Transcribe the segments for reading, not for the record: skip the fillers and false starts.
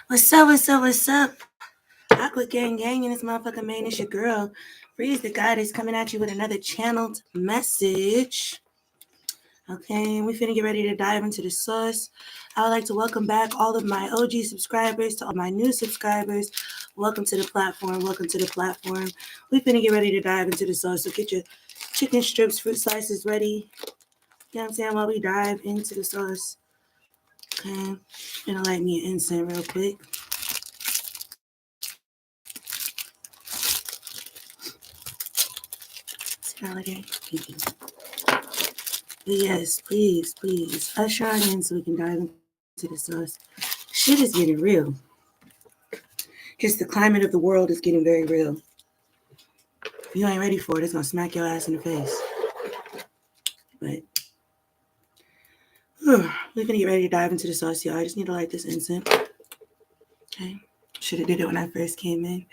What's up, what's up, what's up? Aqua Gang Gang in this motherfucker, man. It's your girl. Breeze the Goddess coming at you with another channeled message. Okay, we finna get ready to dive into the sauce. I would like to welcome back all of my OG subscribers to all my new subscribers. Welcome to the platform. Welcome to the platform. We finna get ready to dive into the sauce. So get your chicken strips, fruit slices ready. You know what I'm saying? While we dive into the sauce. Okay, gonna light me an incense real quick. Holiday. Thank you. Yes, please, please. Usher on in so we can dive into the sauce. Shit is getting real. Just the climate of the world is getting very real. If you ain't ready for it, it's gonna smack your ass in the face. But we're gonna get ready to dive into the sauce, y'all. I just need to light this incense. Okay. Should have did it when I first came in.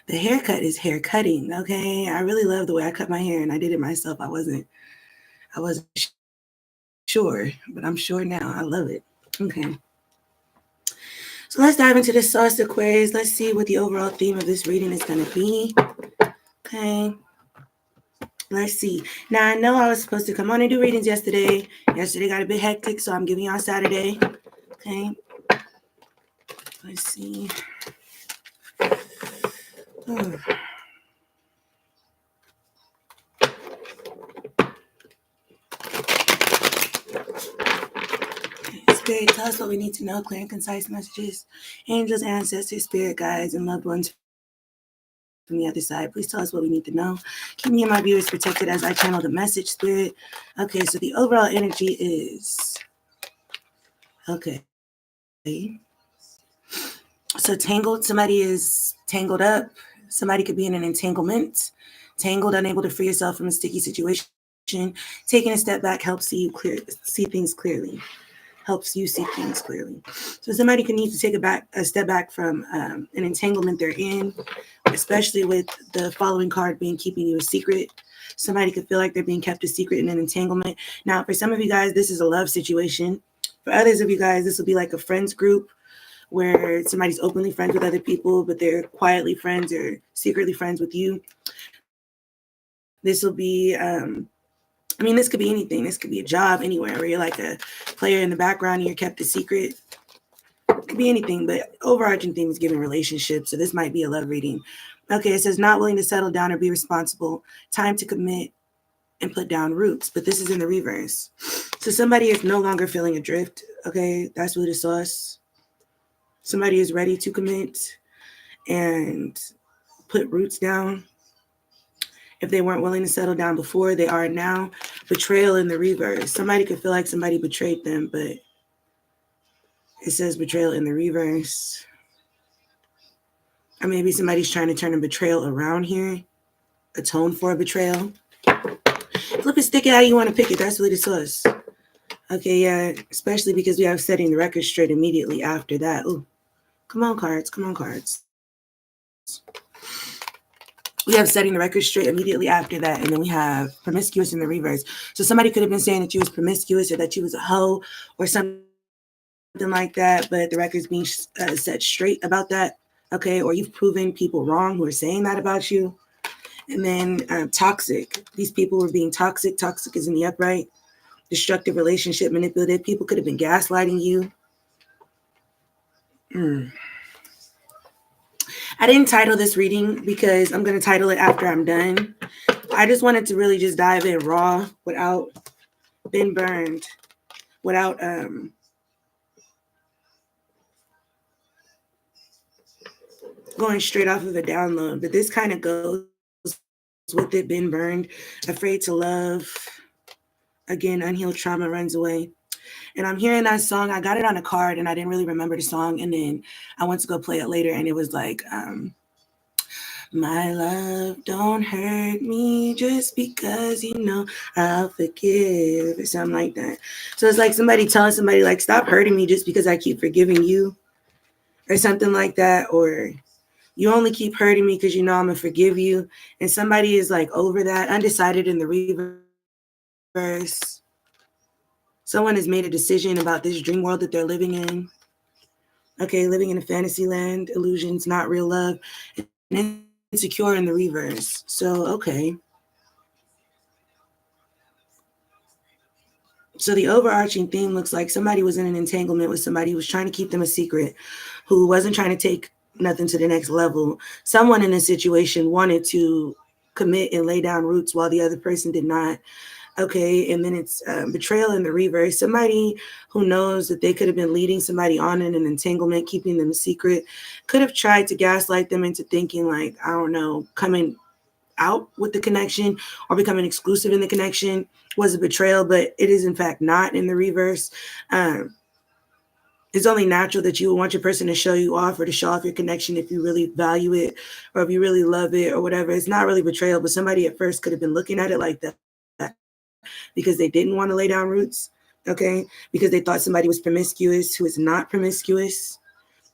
The haircut is hair cutting, okay? I really love the way I cut my hair and I did it myself. I wasn't sure, but I'm sure now. I love it. Okay. So let's dive into the sauce, Aquarius. Let's see what the overall theme of this reading is going to be. Okay. Let's see. Now, I know I was supposed to come on and do readings yesterday. Yesterday got a bit hectic, so I'm giving y'all Saturday. Okay. Let's see. Spirit, tell us what we need to know. Clear and concise messages. Angels, ancestors, spirit guides, and loved ones from the other side. Please tell us what we need to know. Keep me and my viewers protected as I channel the message, Spirit. Okay, so the overall energy is... Okay. So tangled, somebody is tangled up. Somebody could be in an entanglement. Tangled, unable to free yourself from a sticky situation. Taking a step back helps see things clearly. Helps you see things clearly. So somebody could need to take a step back from an entanglement they're in, especially with the following card being keeping you a secret. Somebody could feel like they're being kept a secret in an entanglement. Now, for some of you guys, this is a love situation. For others of you guys, this will be like a friends group where somebody's openly friends with other people, but they're quietly friends or secretly friends with you. This will be... this could be anything. This could be a job anywhere where you're like a player in the background and you're kept a secret. It could be anything, but overarching theme is giving relationships. So this might be a love reading. Okay, it says not willing to settle down or be responsible. Time to commit and put down roots. But this is in the reverse. So somebody is no longer feeling adrift. Okay, that's what it says. Somebody is ready to commit and put roots down. If they weren't willing to settle down before, they are now. Betrayal in the reverse. Somebody could feel like somebody betrayed them, but it says betrayal in the reverse. Or maybe somebody's trying to turn a betrayal around here. Atone for a betrayal. Flip it, stick it how you want to pick it. That's what it says. Okay, yeah. Especially because we have setting the record straight immediately after that. Ooh. Come on, cards. Come on, cards. We have setting the record straight immediately after that, and then we have promiscuous in the reverse. So somebody could have been saying that you was promiscuous or that you was a hoe or something like that, but the record's being set straight about that, okay? Or you've proven people wrong who are saying that about you. And then toxic. These people were being toxic. Toxic is in the upright. Destructive relationship, manipulative. People could have been gaslighting you. I didn't title this reading because I'm going to title it after I'm done. I just wanted to really just dive in raw without being burned, without going straight off of a download. But this kind of goes with it, been burned, afraid to love. Again, unhealed trauma runs away. And I'm hearing that song. I got it on a card and I didn't really remember the song. And then I went to go play it later and it was like, my love, don't hurt me just because you know I'll forgive or something like that. So it's like somebody telling somebody like, stop hurting me just because I keep forgiving you or something like that. Or you only keep hurting me because you know I'm going to forgive you. And somebody is like over that, undecided in the reverse. Someone has made a decision about this dream world that they're living in. Okay, living in a fantasy land, illusions, not real love, and insecure in the reverse. So, okay. So the overarching theme looks like somebody was in an entanglement with somebody who was trying to keep them a secret, who wasn't trying to take nothing to the next level. Someone in this situation wanted to commit and lay down roots while the other person did not. Okay, and then it's betrayal in the reverse. Somebody who knows that they could have been leading somebody on in an entanglement, keeping them a secret, could have tried to gaslight them into thinking like, I don't know, coming out with the connection or becoming exclusive in the connection was a betrayal, but it is in fact not in the reverse. It's only natural that you would want your person to show you off or to show off your connection if you really value it or if you really love it or whatever. It's not really betrayal, but somebody at first could have been looking at it like that because they didn't want to lay down roots, okay? Because they thought somebody was promiscuous who is not promiscuous.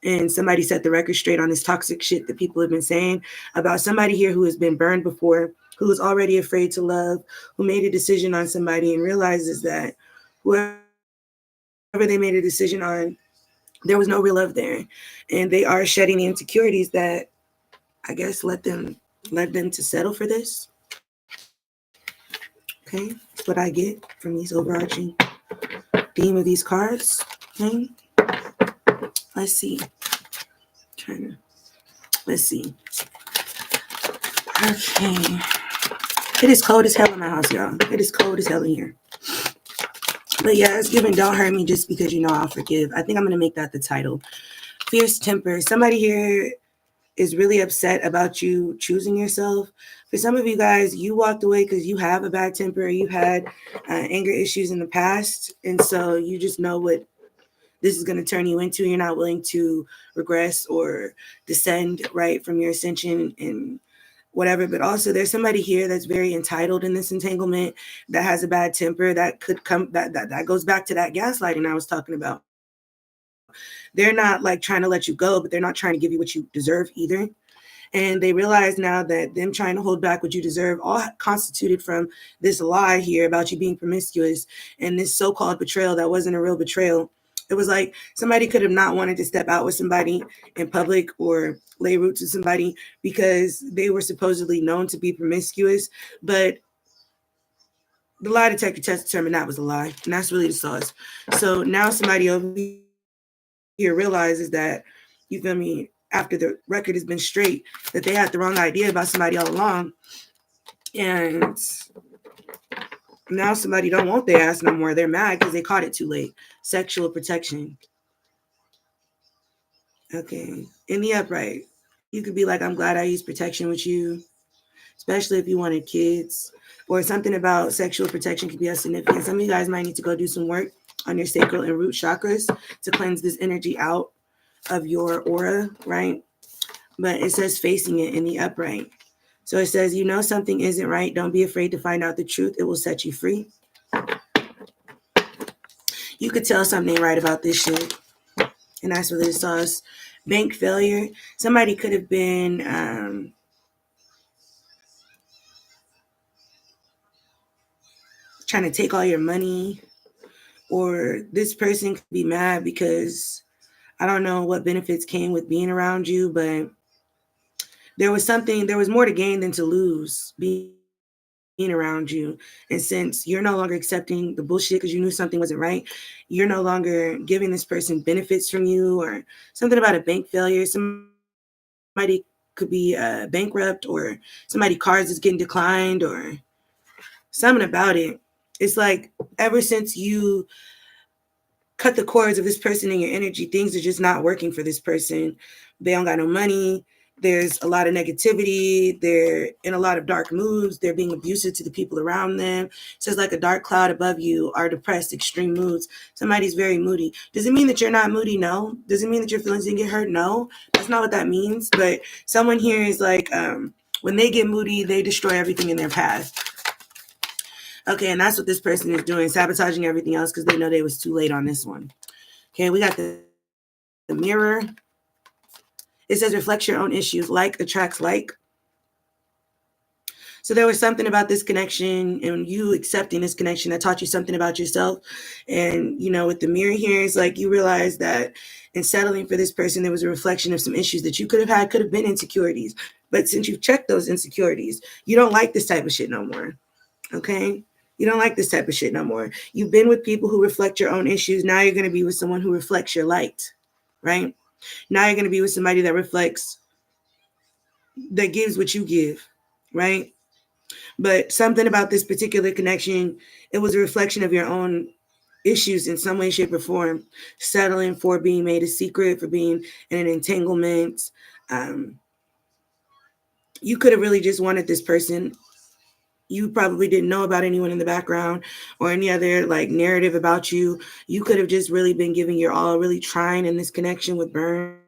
And somebody set the record straight on this toxic shit that people have been saying about somebody here who has been burned before, who is already afraid to love, who made a decision on somebody and realizes that whoever they made a decision on, there was no real love there. And they are shedding the insecurities that I guess led them to settle for this. Okay, that's what I get from these overarching theme of these cards. Okay, let's see. Let's see. Okay. It is cold as hell in my house, y'all. It is cold as hell in here. But yeah, it's giving don't hurt me just because you know I'll forgive. I think I'm going to make that the title. Fierce temper. Somebody here is really upset about you choosing yourself. For some of you guys, you walked away because you have a bad temper or you've had anger issues in the past. And so you just know what this is going to turn you into. You're not willing to regress or descend right from your ascension and whatever. But also there's somebody here that's very entitled in this entanglement that has a bad temper that could come, that goes back to that gaslighting I was talking about. They're not like trying to let you go, but they're not trying to give you what you deserve either. And they realize now that them trying to hold back what you deserve all constituted from this lie here about you being promiscuous and this so-called betrayal that wasn't a real betrayal. It was like somebody could have not wanted to step out with somebody in public or lay roots with somebody because they were supposedly known to be promiscuous, but the lie detector test determined that was a lie, and that's really the sauce. So now somebody over here realizes that, you feel me, after the record has been straight, that they had the wrong idea about somebody all along, and now somebody don't want their ass no more. They're mad because they caught it too late. Sexual protection. Okay. In the upright, you could be like, I'm glad I used protection with you, especially if you wanted kids, or something about sexual protection could be a significant. Some of you guys might need to go do some work on your sacral and root chakras to cleanse this energy out of your aura, right? But it says facing it in the upright. So it says, you know something isn't right. Don't be afraid to find out the truth. It will set you free. You could tell something right about this shit. And that's what this says. Bank failure. Somebody could have been trying to take all your money, or this person could be mad because I don't know what benefits came with being around you, but there was more to gain than to lose being around you. And since you're no longer accepting the bullshit because you knew something wasn't right, you're no longer giving this person benefits from you, or something about a bank failure. Somebody could be bankrupt, or somebody cards is getting declined, or something about it. It's like ever since you cut the cords of this person in your energy, things are just not working for this person. They don't got no money. There's a lot of negativity. They're in a lot of dark moods. They're being abusive to the people around them. So it's like a dark cloud above you are depressed, extreme moods. Somebody's very moody. Does it mean that you're not moody? No. Does it mean that your feelings didn't get hurt? No. That's not what that means. But someone here is like, when they get moody, they destroy everything in their path. Okay, and that's what this person is doing, sabotaging everything else because they know they was too late on this one. Okay, we got the mirror. It says reflect your own issues. Like attracts like. So there was something about this connection and you accepting this connection that taught you something about yourself. And, you know, with the mirror here, it's like you realize that in settling for this person, there was a reflection of some issues that you could have had, could have been insecurities. But since you've checked those insecurities, you don't like this type of shit no more. Okay? You don't like this type of shit no more. You've been with people who reflect your own issues. Now you're going to be with someone who reflects your light, right? Now you're going to be with somebody that reflects, that gives what you give, right? But something about this particular connection, it was a reflection of your own issues in some way, shape, or form. Settling for being made a secret, for being in an entanglement. You could have really just wanted this person. You probably didn't know about anyone in the background or any other like narrative about you. You could have just really been giving your all, really trying in this connection with Burn.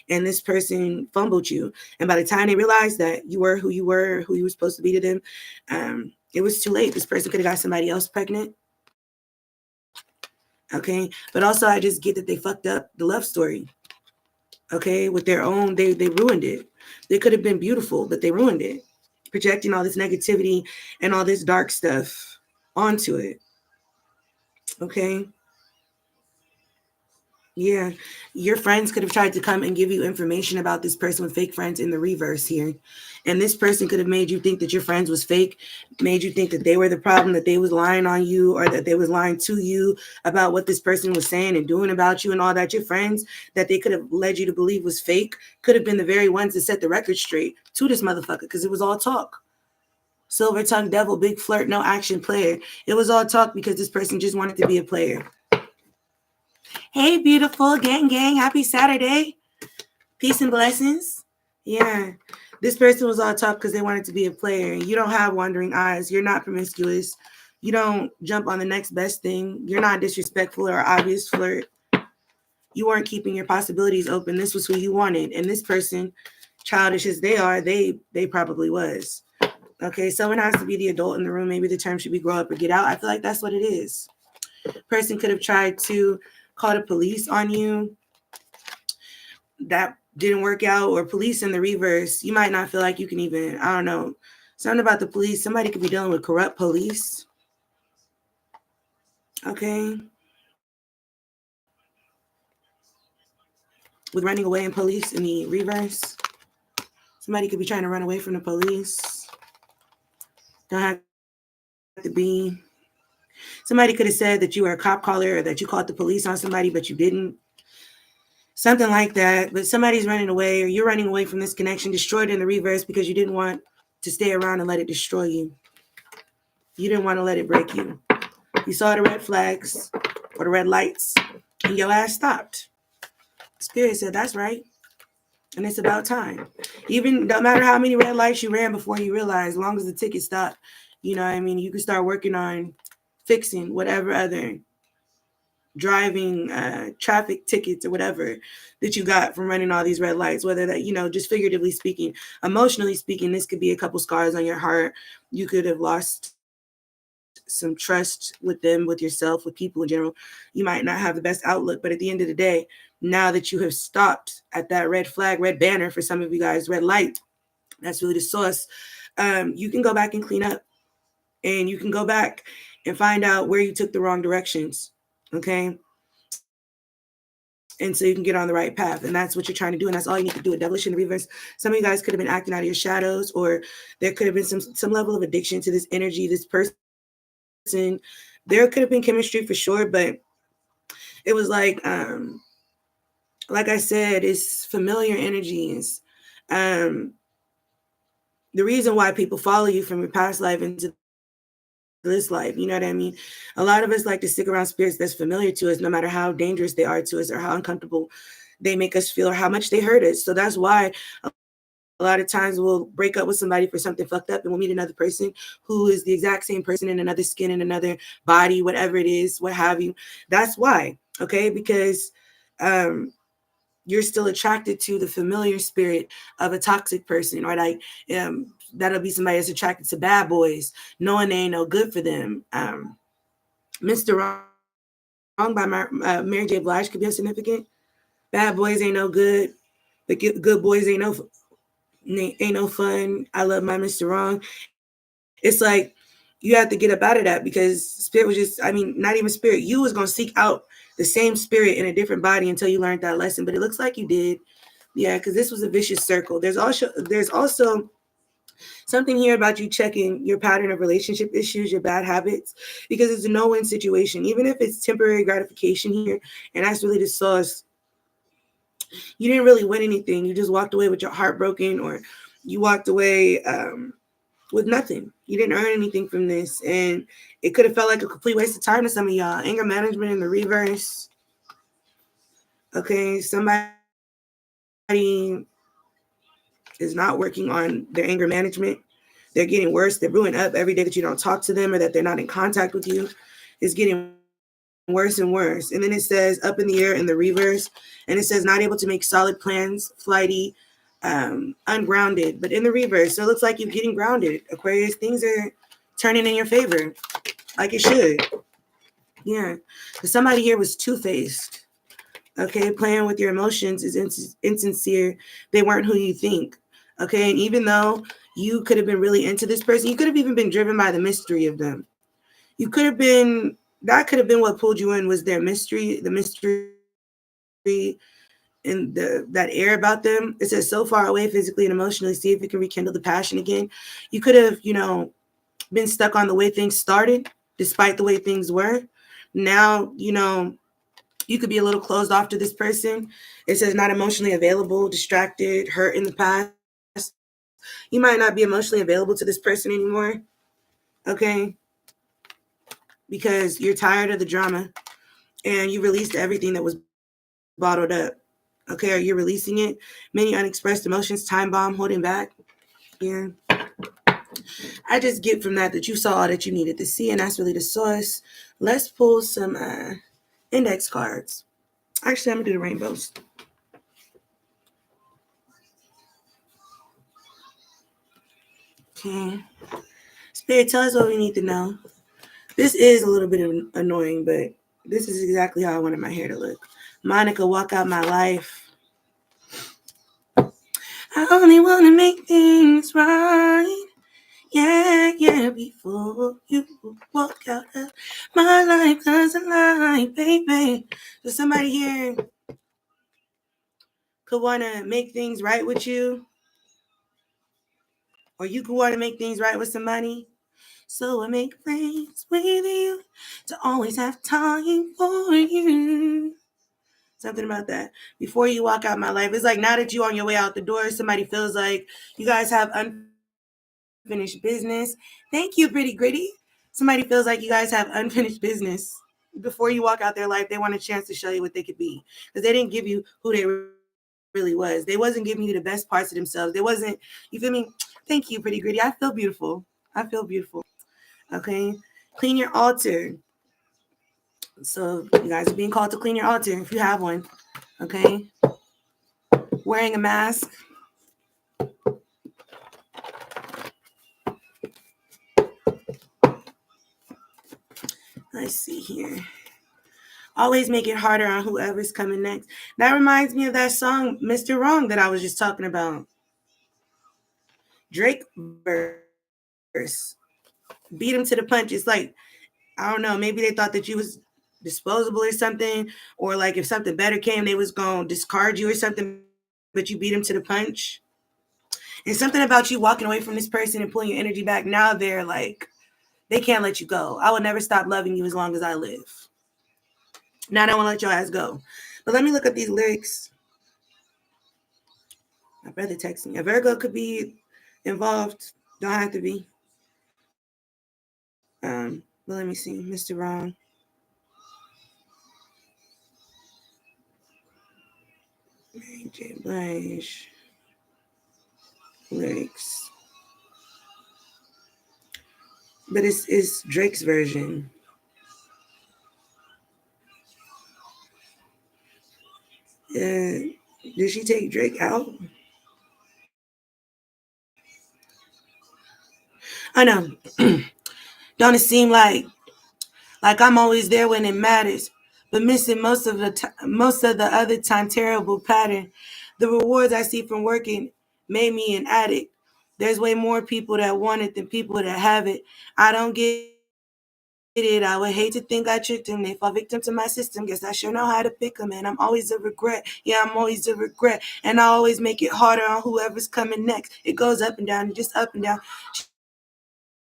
And this person fumbled you. And by the time they realized that you were, who you were supposed to be to them, it was too late. This person could have got somebody else pregnant. Okay. But also I just get that they fucked up the love story. Okay. With their own, they ruined it. They could have been beautiful, but they ruined it. Projecting all this negativity and all this dark stuff onto it. Okay. Yeah, your friends could have tried to come and give you information about this person with fake friends in the reverse here. And this person could have made you think that your friends was fake, made you think that they were the problem, that they was lying on you or that they was lying to you about what this person was saying and doing about you and all that. Your friends that they could have led you to believe was fake could have been the very ones that set the record straight to this motherfucker because it was all talk. Silver tongue devil, big flirt, no action player. It was all talk because this person just wanted to be a player. Hey, beautiful gang. Happy Saturday. Peace and blessings. Yeah. This person was all top because they wanted to be a player. You don't have wandering eyes. You're not promiscuous. You don't jump on the next best thing. You're not disrespectful or obvious flirt. You weren't keeping your possibilities open. This was who you wanted. And this person, childish as they are, they probably was. Okay, someone has to be the adult in the room. Maybe the term should be grow up or get out. I feel like that's what it is. Person could have tried to call the police on you. That didn't work out, or police in the reverse. You might not feel like you can even, I don't know, something about the police. Somebody could be dealing with corrupt police. Okay. With running away in police in the reverse. Somebody could be trying to run away from the police. Don't have to be. Somebody could have said that you were a cop caller or that you called the police on somebody, but you didn't. Something like that. But somebody's running away or you're running away from this connection, destroyed in the reverse because you didn't want to stay around and let it destroy you. You didn't want to let it break you. You saw the red flags or the red lights and your ass stopped. Spirit said, that's right. And it's about time. Even no matter how many red lights you ran before you realized, as long as the ticket stopped, you know what I mean? You can start working on fixing whatever other driving traffic tickets or whatever that you got from running all these red lights, whether that, you know, just figuratively speaking, emotionally speaking, this could be a couple scars on your heart. You could have lost some trust with them, with yourself, with people in general. You might not have the best outlook, but at the end of the day, now that you have stopped at that red flag, red banner for some of you guys, red light, that's really the source. You can go back and clean up, and you can go back and find out where you took the wrong directions. Okay. And so you can get on the right path. And that's what you're trying to do. And that's all you need to do. A devilish in the reverse. Some of you guys could have been acting out of your shadows, or there could have been some level of addiction to this energy, this person. There could have been chemistry for sure, but it was like I said, it's familiar energies. The reason why people follow you from your past life into this life, you know what I mean? A lot of us like to stick around spirits that's familiar to us, no matter how dangerous they are to us or how uncomfortable they make us feel or how much they hurt us. So that's why a lot of times we'll break up with somebody for something fucked up, and we'll meet another person who is the exact same person in another skin, in another body, whatever it is, what have you. That's why, okay? Because you're still attracted to the familiar spirit of a toxic person, or like that'll be somebody that's attracted to bad boys, knowing they ain't no good for them. Mr. Wrong by Mary J. Blige could be significant. Bad boys ain't no good, but good boys ain't no Ain't no fun. I love my Mr. Wrong. It's like you have to get up out of that because spirit was just, I mean, not even spirit. You was going to seek out the same spirit in a different body until you learned that lesson. But it looks like you did. Yeah, because this was a vicious circle. There's also something here about you checking your pattern of relationship issues, your bad habits, because it's a no-win situation. Even if it's temporary gratification here, and that's really the source, you didn't really win anything. You just walked away with your heart broken, or you walked away with nothing. You didn't earn anything from this, and it could have felt like a complete waste of time to some of y'all. Anger management in the reverse. Okay, somebody is not working on their anger management. They're getting worse. They're brewing up every day that you don't talk to them or that they're not in contact with you. It's getting worse and worse. And then it says up in the air in the reverse, and it says not able to make solid plans, flighty, ungrounded, but in the reverse. So it looks like you're getting grounded, Aquarius. Things are turning in your favor, like it should. Yeah. Because somebody here was two-faced. Okay. Playing with your emotions is insincere. They weren't who you think. Okay. And even though you could have been really into this person, you could have even been driven by the mystery of them. You could have been, that could have been what pulled you in, was their mystery, the mystery and that air about them. It says so far away physically and emotionally, see if you can rekindle the passion again. You could have, been stuck on the way things started, despite the way things were. Now, you could be a little closed off to this person. It says not emotionally available, distracted, hurt in the past. You might not be emotionally available to this person anymore. Okay. Because you're tired of the drama and you released everything that was bottled up. Okay. Are you releasing it? Many unexpressed emotions, time bomb, holding back. Yeah. I just get from that you saw all that you needed to see, and that's really the source. Let's pull some index cards. Actually, I'm going to do the rainbows. Okay. Spirit, tell us what we need to know. This is a little bit annoying, but this is exactly how I wanted my hair to look. Monica, walk out my life. I only want to make things right. Yeah, before you walk out of my life, doesn't lie, baby. So somebody here could want to make things right with you, or you could want to make things right with somebody. So I make plans with you to always have time for you. Something about that. Before you walk out my life, it's like now that you're on your way out the door, somebody feels like you guys have unfinished business. Thank you, Pretty Gritty. Somebody feels like you guys have unfinished business. Before you walk out their life, they want a chance to show you what they could be, because they didn't give you who they really was. They wasn't giving you the best parts of themselves. They wasn't, you feel me? Thank you, Pretty Gritty. I feel beautiful. Okay. Clean your altar. So you guys are being called to clean your altar if you have one. Okay. Wearing a mask. Let's see here. Always make it harder on whoever's coming next. That reminds me of that song, Mr. Wrong, that I was just talking about. Drake verse. Beat him to the punch. It's like, I don't know, maybe they thought that you was disposable or something, or like if something better came, they was going to discard you or something, but you beat him to the punch. And something about you walking away from this person and pulling your energy back, now they're like, they can't let you go. I will never stop loving you as long as I live. Now I don't want to let your ass go. But let me look at these lyrics. My brother texted me. A Virgo could be involved. Don't have to be. But let me see. Mr. Wrong. Mary J. Blige. Lyrics. But it's Drake's version. Did she take Drake out? I know. Don't it seem like I'm always there when it matters, but missing most of the other time, terrible pattern. The rewards I see from working made me an addict. There's way more people that want it than people that have it. I don't get it. I would hate to think I tricked them. They fall victim to my system. Guess I sure know how to pick them. And I'm always a regret. Yeah, I'm always a regret. And I always make it harder on whoever's coming next. It goes up and down and just up and down.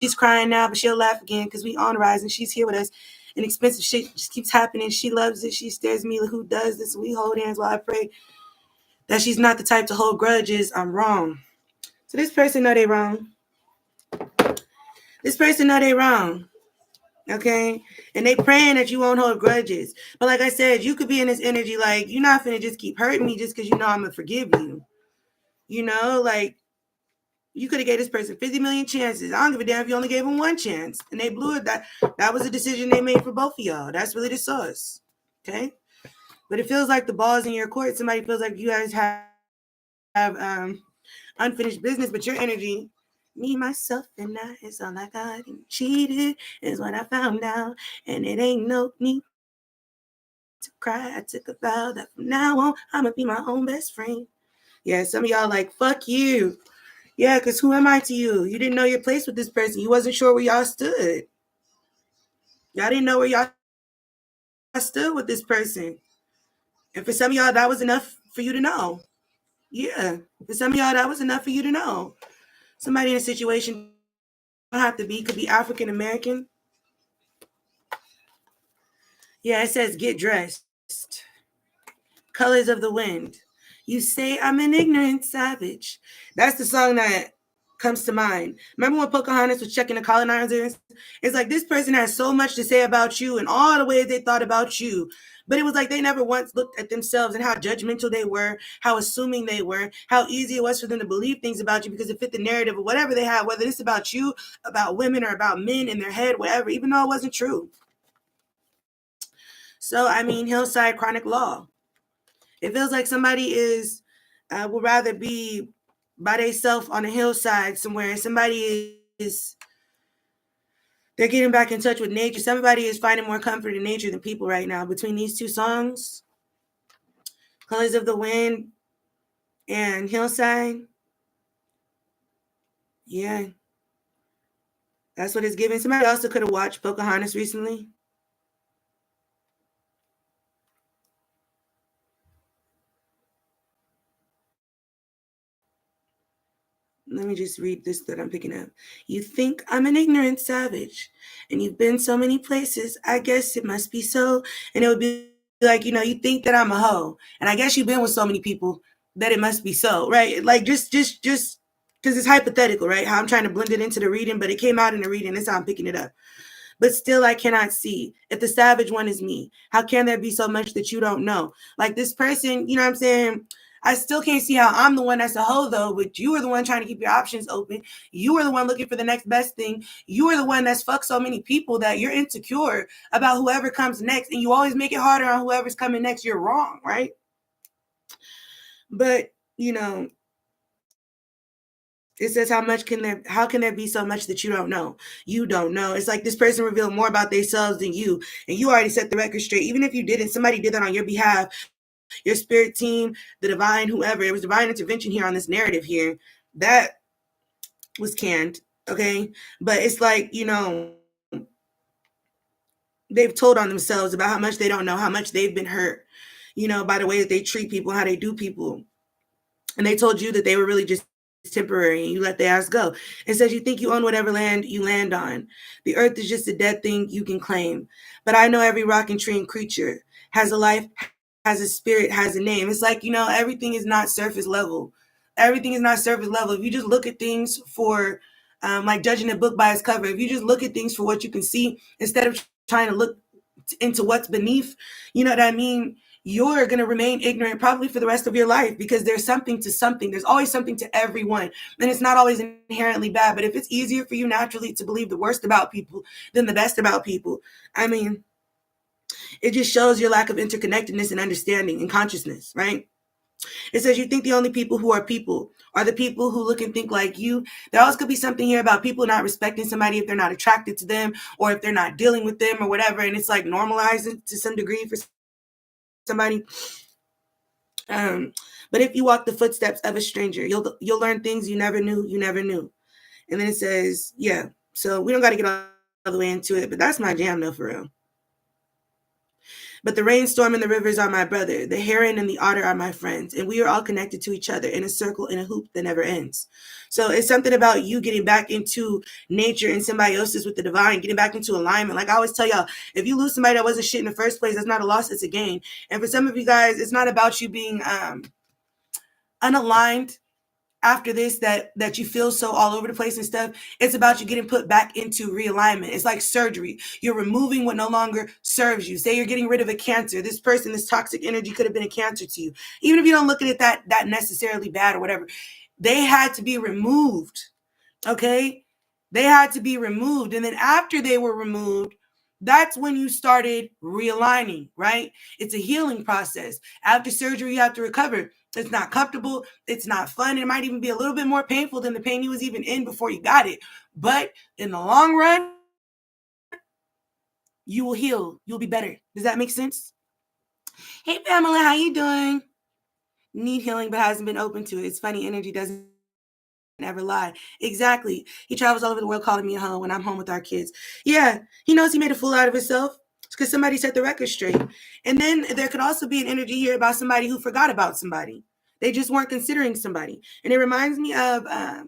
She's crying now, but she'll laugh again because we on rise and she's here with us. And expensive shit just keeps happening. She loves it. She stares at me like, who does this? We hold hands while I pray that she's not the type to hold grudges. I'm wrong. So this person know they wrong. This person know they wrong. Okay? And they praying that you won't hold grudges. But like I said, you could be in this energy like, you're not finna just keep hurting me just because you know I'm gonna forgive you. You know, like, you could have gave this person 50 million chances. I don't give a damn if you only gave them one chance. And they blew it. That was a decision they made for both of y'all. That's really the source. Okay? But it feels like the ball's in your court. Somebody feels like you guys have unfinished business, but your energy, me, myself, and I, is all I got. And cheated is what I found out. And it ain't no need to cry. I took a vow that from now on, I'm going to be my own best friend. Yeah, some of y'all like, fuck you. Yeah, because who am I to you? You didn't know your place with this person. You wasn't sure where y'all stood. Y'all didn't know where y'all stood with this person. And for some of y'all, that was enough for you to know. Yeah. For some of y'all, that was enough for you to know. Somebody in a situation don't have to be, could be African American. Yeah, it says get dressed. Colors of the Wind. You say I'm an ignorant savage. That's the song that comes to mind. Remember when Pocahontas was checking the colonizers? It's like this person has so much to say about you and all the ways they thought about you. But it was like they never once looked at themselves and how judgmental they were, how assuming they were, how easy it was for them to believe things about you because it fit the narrative of whatever they had, whether it's about you, about women, or about men in their head, whatever, even though it wasn't true. So, I mean, Hillside Chronic Law. It feels like somebody would rather be by themselves on a hillside somewhere, and somebody they're getting back in touch with nature. Somebody is finding more comfort in nature than people right now. Between these two songs, Colors of the Wind and Hillside, yeah, that's what it's giving. Somebody also could have watched Pocahontas recently. Let me just read this that I'm picking up. You think I'm an ignorant savage, and you've been so many places. I guess it must be so. And it would be like, you think that I'm a hoe, and I guess you've been with so many people that it must be so, right? Like just because it's hypothetical, right? How I'm trying to blend it into the reading, but it came out in the reading. That's how I'm picking it up. But still, I cannot see if the savage one is me. How can there be so much that you don't know? Like this person, you know what I'm saying? I still can't see how I'm the one that's a hoe, though, but you are the one trying to keep your options open. You are the one looking for the next best thing. You are the one that's fucked so many people that you're insecure about whoever comes next, and you always make it harder on whoever's coming next. You're wrong, right? But, it says how can there be so much that you don't know? You don't know. It's like this person revealed more about themselves than you, and you already set the record straight. Even if you didn't, somebody did that on your behalf. Your spirit team, the divine, whoever. It was divine intervention here on this narrative here. That was canned, okay? But it's like, they've told on themselves about how much they don't know, how much they've been hurt, by the way that they treat people, how they do people. And they told you that they were really just temporary, and you let the ass go. It says you think you own whatever land you land on. The earth is just a dead thing you can claim. But I know every rock and tree and creature has a life, has a spirit, has a name. It's like, everything is not surface level. Everything is not surface level. If you just look at things for, like judging a book by its cover, if you just look at things for what you can see, instead of trying to look into what's beneath, you know what I mean? You're going to remain ignorant probably for the rest of your life because there's something to something. There's always something to everyone. And it's not always inherently bad. But if it's easier for you naturally to believe the worst about people than the best about people, I mean, it just shows your lack of interconnectedness and understanding and consciousness, right? It says you think the only people who are the people who look and think like you. There also could be something here about people not respecting somebody if they're not attracted to them or if they're not dealing with them or whatever. And it's like normalizing to some degree for somebody. But if you walk the footsteps of a stranger, you'll learn things you never knew. And then it says, yeah. So we don't got to get all the way into it, but that's my jam though, for real. But the rainstorm and the rivers are my brother. The heron and the otter are my friends. And we are all connected to each other in a circle, in a hoop that never ends. So it's something about you getting back into nature and symbiosis with the divine, getting back into alignment. Like I always tell y'all, if you lose somebody that wasn't shit in the first place, that's not a loss, it's a gain. And for some of you guys, it's not about you being unaligned after this, that you feel so all over the place and stuff. It's about you getting put back into realignment. It's like surgery. You're removing what no longer serves you. Say you're getting rid of a cancer. This person, this toxic energy could have been a cancer to you. Even if you don't look at it that necessarily bad or whatever, they had to be removed. Okay? They had to be removed. And then after they were removed, that's when you started realigning, right? It's a healing process. After surgery, you have to recover. It's not comfortable. It's not fun. It might even be a little bit more painful than the pain you was even in before you got it. But in the long run, you will heal. You'll be better. Does that make sense? Hey, Pamela, how you doing? Need healing, but hasn't been open to it. It's funny. Energy doesn't ever lie. Exactly. He travels all over the world calling me home when I'm home with our kids. Yeah, he knows he made a fool out of himself because somebody set the record straight. And then there could also be an energy here about somebody who forgot about somebody. They just weren't considering somebody. And it reminds me of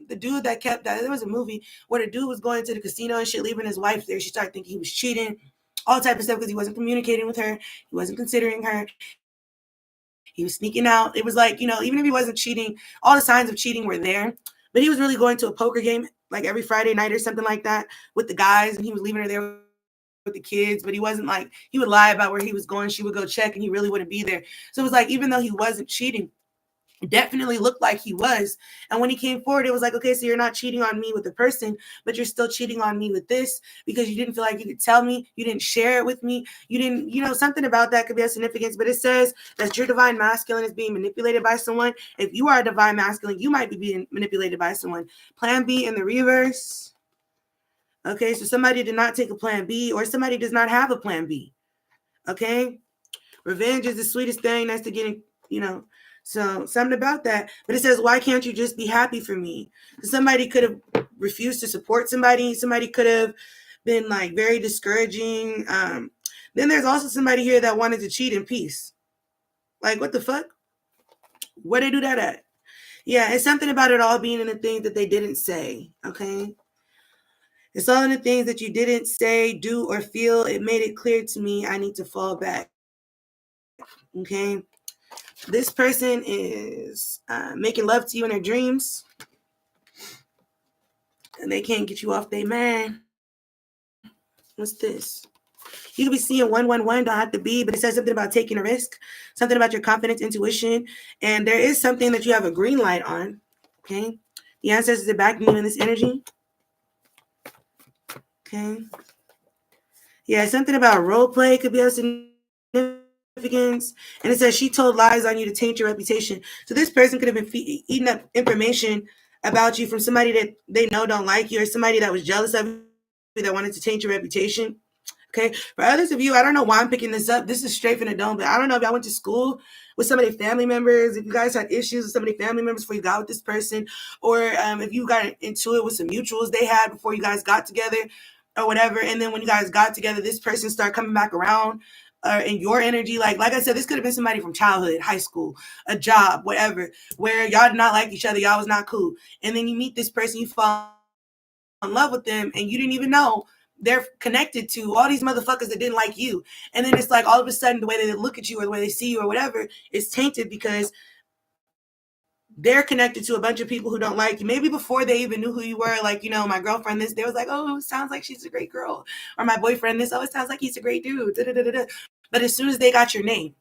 the dude that there was a movie where the dude was going to the casino and shit, leaving his wife there. She started thinking he was cheating, all type of stuff because he wasn't communicating with her. He wasn't considering her. He was sneaking out. It was like, even if he wasn't cheating, all the signs of cheating were there. But he was really going to a poker game like every Friday night or something like that with the guys, and he was leaving her there with the kids. But he wasn't like, he would lie about where he was going. She would go check, and he really wouldn't be there. So it was like, even though he wasn't cheating, it definitely looked like he was. And when he came forward, it was like, okay, so you're not cheating on me with the person, but you're still cheating on me with this because you didn't feel like you could tell me. You didn't share it with me. You didn't, something about that could be of significance. But it says that your divine masculine is being manipulated by someone. If you are a divine masculine, you might be being manipulated by someone. Plan B in the reverse. Okay, so somebody did not take a plan B, or somebody does not have a plan B. Okay, revenge is the sweetest thing. That's to getting, so something about that. But it says, why can't you just be happy for me? Somebody could have refused to support somebody. Somebody could have been like very discouraging. Then there's also somebody here that wanted to cheat in peace. Like, what the fuck? Where they do that at? Yeah, it's something about it all being in the things that they didn't say. Okay. It's all in the things that you didn't say, do, or feel. It made it clear to me I need to fall back. Okay. This person is making love to you in their dreams, and they can't get you off their man. What's this? You could be seeing 111, don't have to be, but it says something about taking a risk, something about your confidence, intuition, and there is something that you have a green light on. Okay. The ancestors are backing you in this energy. Okay. Yeah, something about role play could be of significance. And it says she told lies on you to taint your reputation. So this person could have been eating up information about you from somebody that they know don't like you, or somebody that was jealous of you that wanted to taint your reputation. Okay. For others of you, I don't know why I'm picking this up. This is straight from the dome, but I don't know if y'all went to school with some of their family members, if you guys had issues with some of their family members before you got with this person, or if you got into it with some mutuals they had before you guys got together or whatever. And then when you guys got together, this person started coming back around in your energy. Like I said, this could have been somebody from childhood, high school, a job, whatever, where y'all did not like each other. Y'all was not cool. And then you meet this person, you fall in love with them, and you didn't even know they're connected to all these motherfuckers that didn't like you. And then it's like all of a sudden the way they look at you or the way they see you or whatever is tainted because they're connected to a bunch of people who don't like you. Maybe before they even knew who you were, like, my girlfriend, this, they was like, oh, it sounds like she's a great girl. Or my boyfriend, this, oh, it sounds like he's a great dude. Da-da-da-da-da. But as soon as they got your name,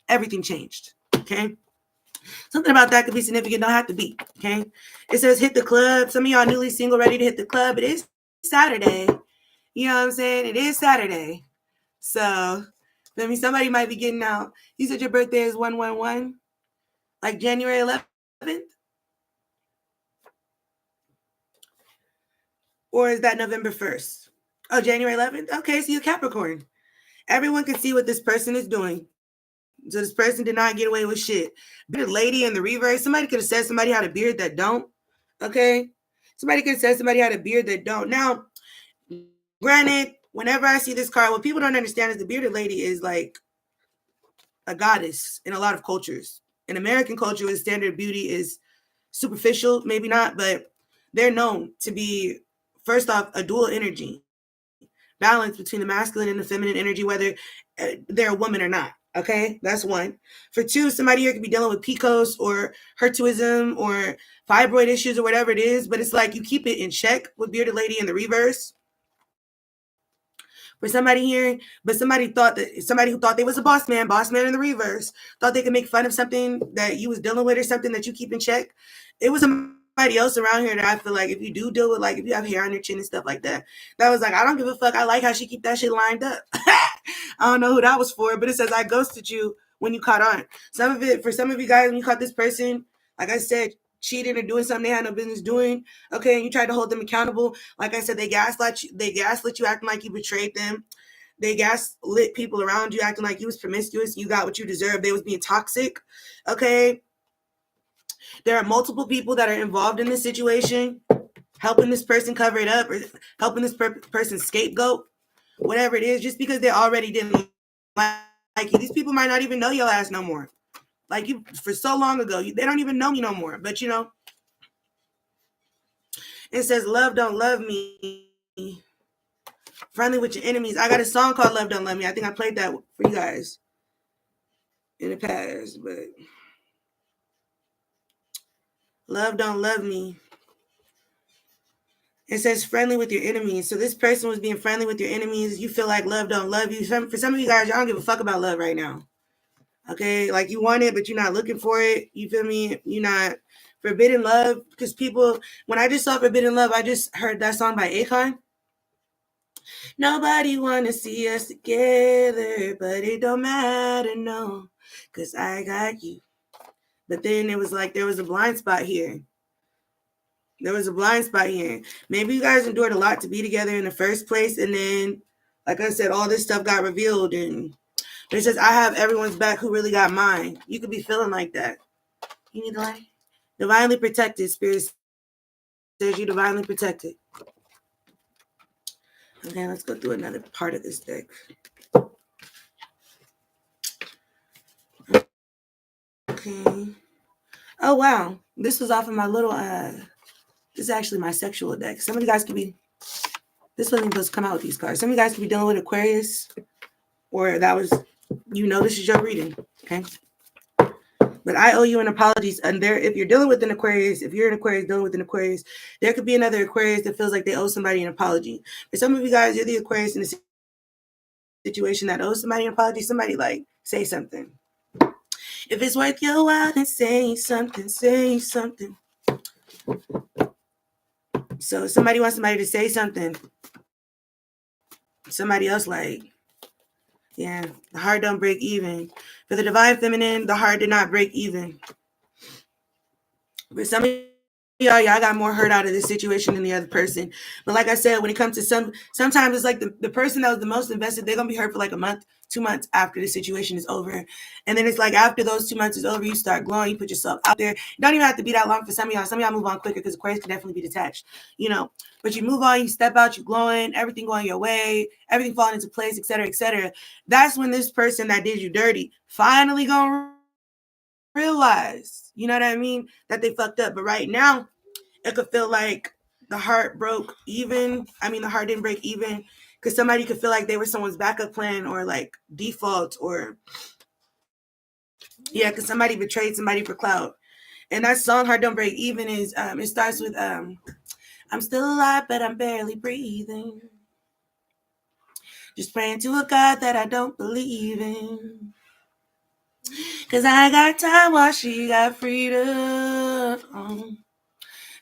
everything changed. Okay. Something about that could be significant. Don't have to be. Okay. It says hit the club. Some of y'all newly single, ready to hit the club. It is Saturday. You know what I'm saying? It is Saturday. So, somebody might be getting out. You said your birthday is 111, like January 11th? Or is that November 1st? Oh, January 11th? Okay, so you're Capricorn. Everyone can see what this person is doing. So this person did not get away with shit. Bearded lady in the reverse. Somebody could have said somebody had a beard that don't. Okay? Somebody could have said somebody had a beard that don't. Now, granted, whenever I see this card, what people don't understand is the bearded lady is like a goddess in a lot of cultures. In American culture, with standard beauty is superficial, maybe not, but they're known to be, first off, a dual energy. Balance between the masculine and the feminine energy, whether they're a woman or not. Okay, that's one. For two, somebody here could be dealing with PCOS or hirsutism or fibroid issues or whatever it is, but it's like you keep it in check with bearded lady in the reverse. For somebody here, but somebody who thought they was a boss man in the reverse, thought they could make fun of something that you was dealing with or something that you keep in check. It was somebody else around here that I feel like if you do deal with, like if you have hair on your chin and stuff like that, that was like, I don't give a fuck. I like how she keep that shit lined up. I don't know who that was for, but it says I ghosted you when you caught on. For some of you guys, when you caught this person, like I said, cheating or doing something they had no business doing, okay, and you tried to hold them accountable. Like I said, they gaslit you acting like you betrayed them. They gaslit people around you acting like you was promiscuous, you got what you deserved. They was being toxic, okay? There are multiple people that are involved in this situation, helping this person cover it up or helping this person scapegoat, whatever it is, just because they already didn't like you. These people might not even know your ass no more. Like you for so long ago, they don't even know me no more. But you know, it says love don't love me. Friendly with your enemies. I got a song called Love Don't Love Me. I think I played that for you guys in the past, but love don't love me. It says friendly with your enemies. So this person was being friendly with your enemies. You feel like love don't love you. For some of you guys, y'all don't give a fuck about love right now. Okay, like you want it, but you're not looking for it. You feel me? You're not forbidden love. Because people, when I just saw forbidden love, I just heard that song by Akon. Nobody wanna see us together, but it don't matter, no, because I got you. But then it was like there was a blind spot here. Maybe you guys endured a lot to be together in the first place, and then, like I said, all this stuff got revealed, and it says, I have everyone's back who really got mine. You could be feeling like that. You need to like divinely protected. Spirit says you divinely protected. Okay, let's go through another part of this deck. Okay. Oh, wow. This was off of my little, this is actually my sexual deck. Some of you guys could be, this wasn't even supposed to come out with these cards. Some of you guys could be dealing with Aquarius, or that was, this is your reading, okay? But I owe you an apology. And if you're dealing with an Aquarius, if you're an Aquarius dealing with an Aquarius, there could be another Aquarius that feels like they owe somebody an apology. For some of you guys, you're the Aquarius in a situation that owes somebody an apology. Somebody like, say something. If it's worth your while, then say something, say something. So somebody wants somebody to say something. Somebody else like, yeah, the heart don't break even. For the divine feminine, the heart did not break even. For some of y'all got more hurt out of this situation than the other person. But like I said, when it comes to sometimes it's like the person that was the most invested, they're going to be hurt for like a month, 2 months after the situation is over. And then it's like after those 2 months is over, you start glowing, you put yourself out there. You don't even have to be that long for some of y'all. Some of y'all move on quicker because Aquarius can definitely be detached, But you move on, you step out, you glowing, everything going your way, everything falling into place, et cetera, et cetera. That's when this person that did you dirty finally going to realize, you know what I mean, that they fucked up. But right now, it could feel like the heart broke even. I mean, the heart didn't break even because somebody could feel like they were someone's backup plan or like default or, yeah, because somebody betrayed somebody for clout. And that song, Heart Don't Break Even, is, it starts with, I'm still alive, but I'm barely breathing. Just praying to a God that I don't believe in. Because I got time while she got freedom.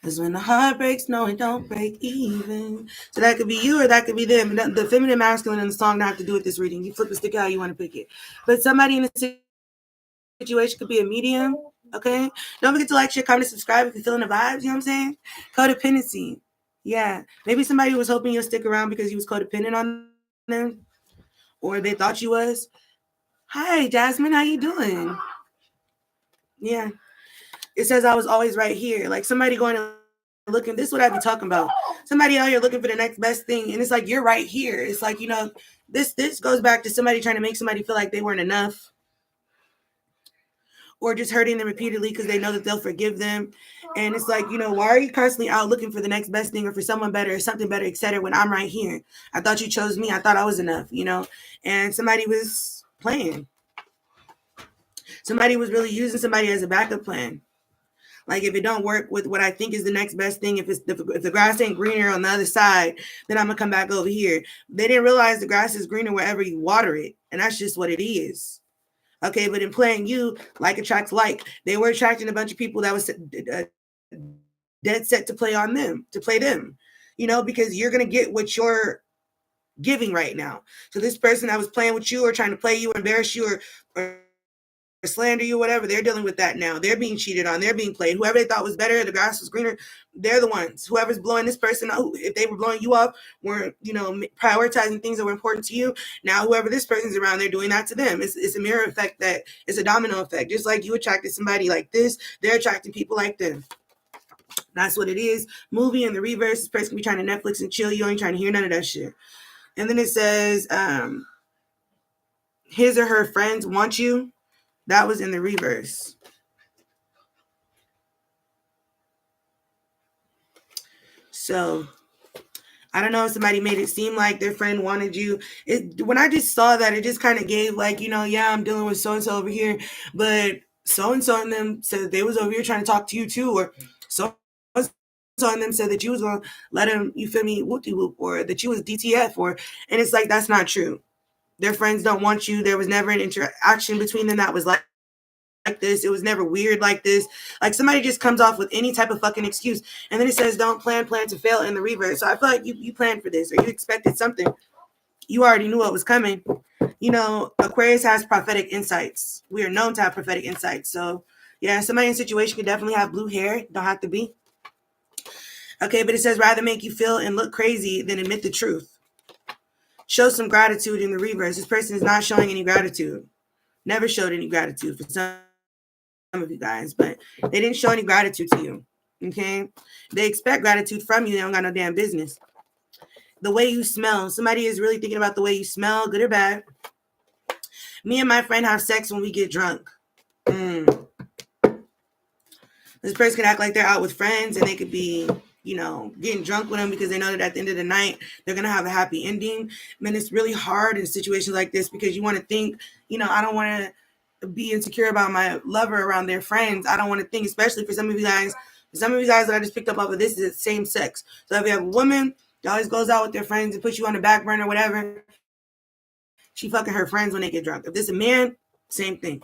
Because when the heart breaks, no, it don't break even. So that could be you or that could be them. The feminine, masculine in the song don't have to do with this reading. You flip a stick how you want to pick it. But somebody in the situation could be a medium, okay? Don't forget to like, share, comment, subscribe if you're feeling the vibes, you know what I'm saying? Codependency. Yeah. Maybe somebody was hoping you'll stick around because you was codependent on them or they thought you was. Hi, Jasmine. How you doing? Yeah. It says I was always right here. Like somebody going and looking. This is what I be talking about. Somebody out here looking for the next best thing, and it's like you're right here. It's like this goes back to somebody trying to make somebody feel like they weren't enough, or just hurting them repeatedly because they know that they'll forgive them. And it's like, why are you constantly out looking for the next best thing or for someone better or something better, etc. when I'm right here? I thought you chose me. I thought I was enough, And somebody was playing. Somebody was really using somebody as a backup plan. Like if it don't work with what I think is the next best thing, if the grass ain't greener on the other side, then I'm gonna come back over here. They didn't realize the grass is greener wherever you water it, and that's just what it is. Okay, but in playing you, like attracts like. They were attracting a bunch of people that was dead set to play on them, to play them, because you're gonna get what you're giving right now. So this person that was playing with you or trying to play you, embarrass you, or slander you, whatever, they're dealing with that now. They're being cheated on. They're being played. Whoever they thought was better, the grass was greener, they're the ones. Whoever's blowing this person up, if they were blowing you up, weren't, prioritizing things that were important to you. Now, whoever this person's around, they're doing that to them. It's a mirror effect, that it's a domino effect. Just like you attracted somebody like this, they're attracting people like them. That's what it is. Movie in the reverse. This person can be trying to Netflix and chill. You ain't trying to hear none of that shit. And then it says, his or her friends want you. That was in the reverse. So I don't know if somebody made it seem like their friend wanted you. When I just saw that, it just kind of gave like, yeah, I'm dealing with so-and-so over here, but so-and-so and them said that they was over here trying to talk to you too, or so-and-so and them said that you was going to let him, you feel me, whoop-de-whoop, or that you was DTF, and it's like, that's not true. Their friends don't want you. There was never an interaction between them that was like this. It was never weird like this. Like somebody just comes off with any type of fucking excuse, and then it says don't plan to fail in the reverse. So I feel like you planned for this, or you expected something. You already knew what was coming. Aquarius has prophetic insights. We are known to have prophetic insights. So yeah, somebody in a situation could definitely have blue hair. Don't have to be. Okay, but it says rather make you feel and look crazy than admit the truth. Show some gratitude in the reverse. This person is not showing any gratitude. Never showed any gratitude for some of you guys, but they didn't show any gratitude to you. Okay, they expect gratitude from you. They don't got no damn business. The way you smell. Somebody is really thinking about the way you smell, good or bad. Me and my friend have sex when we get drunk. This person can act like they're out with friends, and they could be, getting drunk with them because they know that at the end of the night they're gonna have a happy ending. Man, it's really hard in situations like this because you want to think, I don't want to be insecure about my lover around their friends. I don't want to think, especially for some of you guys that I just picked up off of this is the same sex. So if you have a woman that always goes out with their friends and puts you on the back burner or whatever, she fucking her friends when they get drunk. If this is a man, same thing.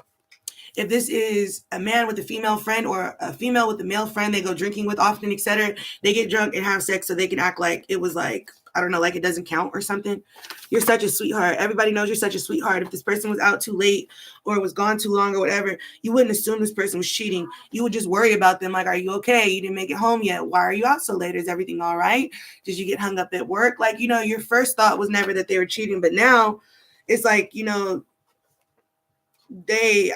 If this is a man with a female friend or a female with a male friend they go drinking with often, etc., they get drunk and have sex so they can act like it was like, I don't know, like it doesn't count or something. You're such a sweetheart. Everybody knows you're such a sweetheart. If this person was out too late or was gone too long or whatever, you wouldn't assume this person was cheating. You would just worry about them like, are you okay? You didn't make it home yet. Why are you out so late? Is everything all right? Did you get hung up at work? Like, your first thought was never that they were cheating, but now it's like, they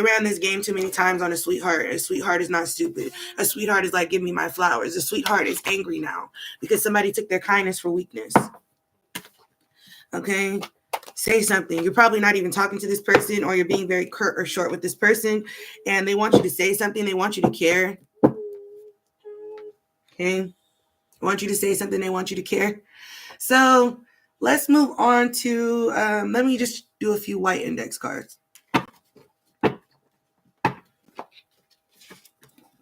ran this game too many times on a sweetheart. A sweetheart is not stupid. A sweetheart is like, give me my flowers. A sweetheart is angry now because somebody took their kindness for weakness. Okay, say something. You're probably not even talking to this person, or you're being very curt or short with this person, and they want you to say something. They want you to care. Okay, they want you to say something. They want you to care. So let's move on to let me just do a few white index cards.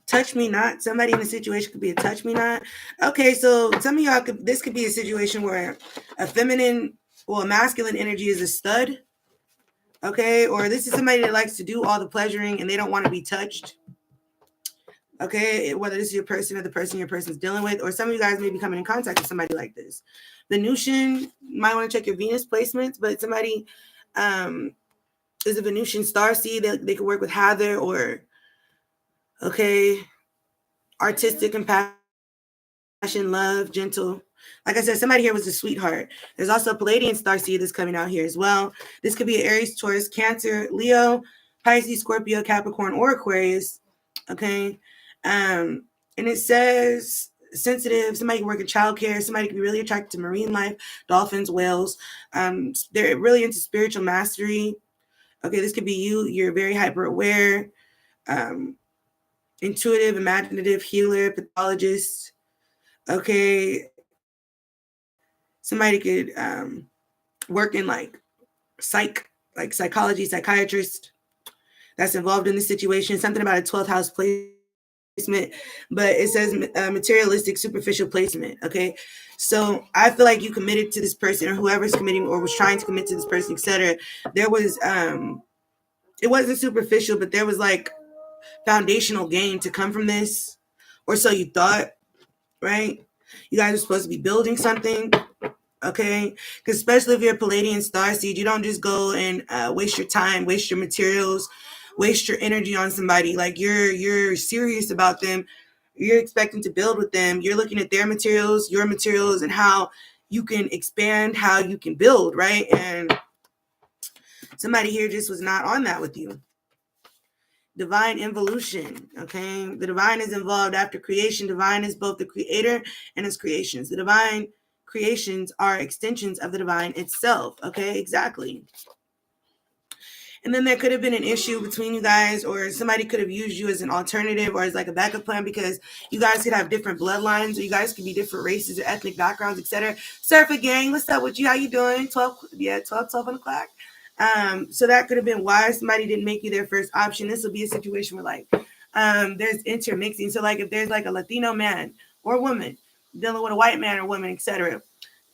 Touch me not. Somebody in a situation could be a touch me not. Okay, so some of y'all this could be a situation where a feminine or a masculine energy is a stud. Okay, or this is somebody that likes to do all the pleasuring and they don't want to be touched. Okay, whether this is your person or the person your person's dealing with, or some of you guys may be coming in contact with somebody like this. Venusian, you might want to check your Venus placements, but somebody is a Venusian starseed. They could work with Heather or okay, artistic, compassion, love, gentle. Like I said, somebody here was a sweetheart. There's also a Palladian starseed that's coming out here as well. This could be an Aries, Taurus, Cancer, Leo, Pisces, Scorpio, Capricorn, or Aquarius. Okay. And it says sensitive, somebody can work in childcare, somebody can be really attracted to marine life, dolphins, whales. They're really into spiritual mastery. Okay, this could be you. You're very hyper aware, intuitive, imaginative, healer, pathologist. Okay. Somebody could work in like psychology, psychiatrist that's involved in the situation. Something about a 12th house placement, but it says materialistic, superficial placement. Okay, so I feel like you committed to this person, or whoever's committing or was trying to commit to this person, etc. There was it wasn't superficial, but there was like foundational gain to come from this, or so you thought, right? You guys are supposed to be building something. Okay, because especially if you're a Palladian starseed, you don't just go and waste your time, waste your materials, waste your energy on somebody. Like you're serious about them. You're expecting to build with them. You're looking at their materials, your materials, and how you can expand, how you can build, right? And somebody here just was not on that with you. Divine involution. Okay, the divine is involved after creation. Divine is both the creator and its creations. The divine creations are extensions of the divine itself. Okay, exactly. And then there could have been an issue between you guys, or somebody could have used you as an alternative or as like a backup plan, because you guys could have different bloodlines, or you guys could be different races or ethnic backgrounds, etc. Surfer gang, what's up with you? How you doing? 12 o'clock. So that could have been why somebody didn't make you their first option. This will be a situation where like there's intermixing. So like if there's like a Latino man or woman dealing with a white man or woman, etc.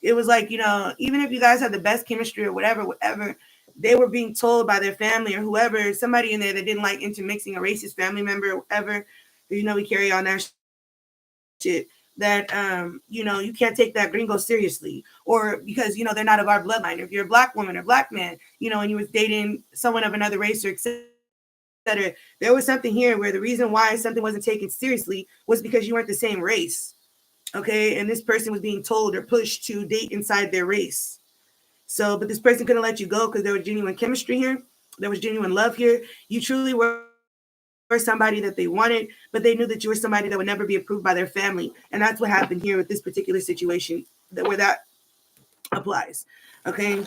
It was like, you know, even if you guys had the best chemistry or whatever, they were being told by their family or whoever, somebody in there that didn't like intermixing, a racist family member or whatever, you know, we carry on that shit, that, you know, you can't take that gringo seriously, or because, you know, they're not of our bloodline. If you're a black woman or black man, you know, and you was dating someone of another race or etc., there was something here where the reason why something wasn't taken seriously was because you weren't the same race. Okay, and this person was being told or pushed to date inside their race. So, but this person couldn't let you go because there was genuine chemistry here. There was genuine love here. You truly were somebody that they wanted, but they knew that you were somebody that would never be approved by their family. And that's what happened here with this particular situation, where that applies. Okay.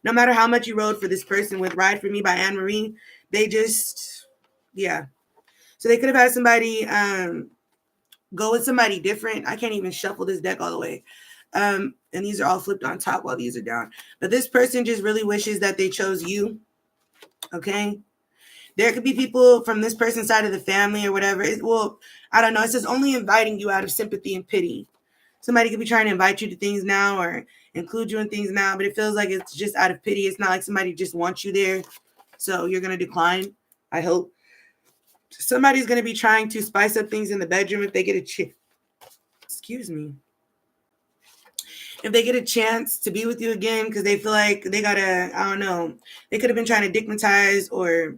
No matter how much you rode for this person with Ride For Me by Anne Marie, they just, yeah. So they could have had somebody go with somebody different. I can't even shuffle this deck all the way. And these are all flipped on top while these are down. But this person just really wishes that they chose you. Okay. There could be people from this person's side of the family or whatever. Well, I don't know. It says only inviting you out of sympathy and pity. Somebody could be trying to invite you to things now or include you in things now, but it feels like it's just out of pity. It's not like somebody just wants you there. So you're going to decline, I hope. Somebody's going to be trying to spice up things in the bedroom if they get a chance. Excuse me. If they get a chance to be with you again because they feel like they got to, I don't know, they could have been trying to digmatize or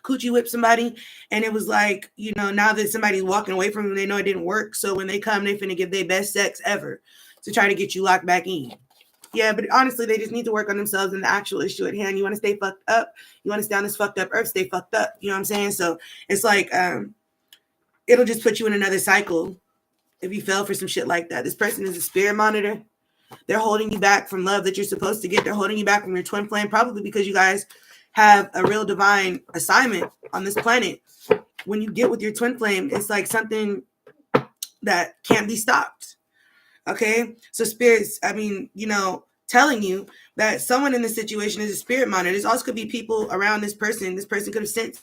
coochie whip somebody. And it was like, you know, now that somebody's walking away from them, they know it didn't work. So when they come, they finna give their best sex ever to try to get you locked back in. Yeah, but honestly, they just need to work on themselves and the actual issue at hand. You want to stay fucked up? You want to stay on this fucked up earth? Stay fucked up. You know what I'm saying? So it's like, it'll just put you in another cycle if you fell for some shit like that. This person is a spirit monitor. They're holding you back from love that you're supposed to get. They're holding you back from your twin flame, probably because you guys have a real divine assignment on this planet. When you get with your twin flame, it's like something that can't be stopped. Okay? So spirits, I mean, you know, telling you that someone in this situation is a spirit monitor. There's also could be people around this person. This person could have sent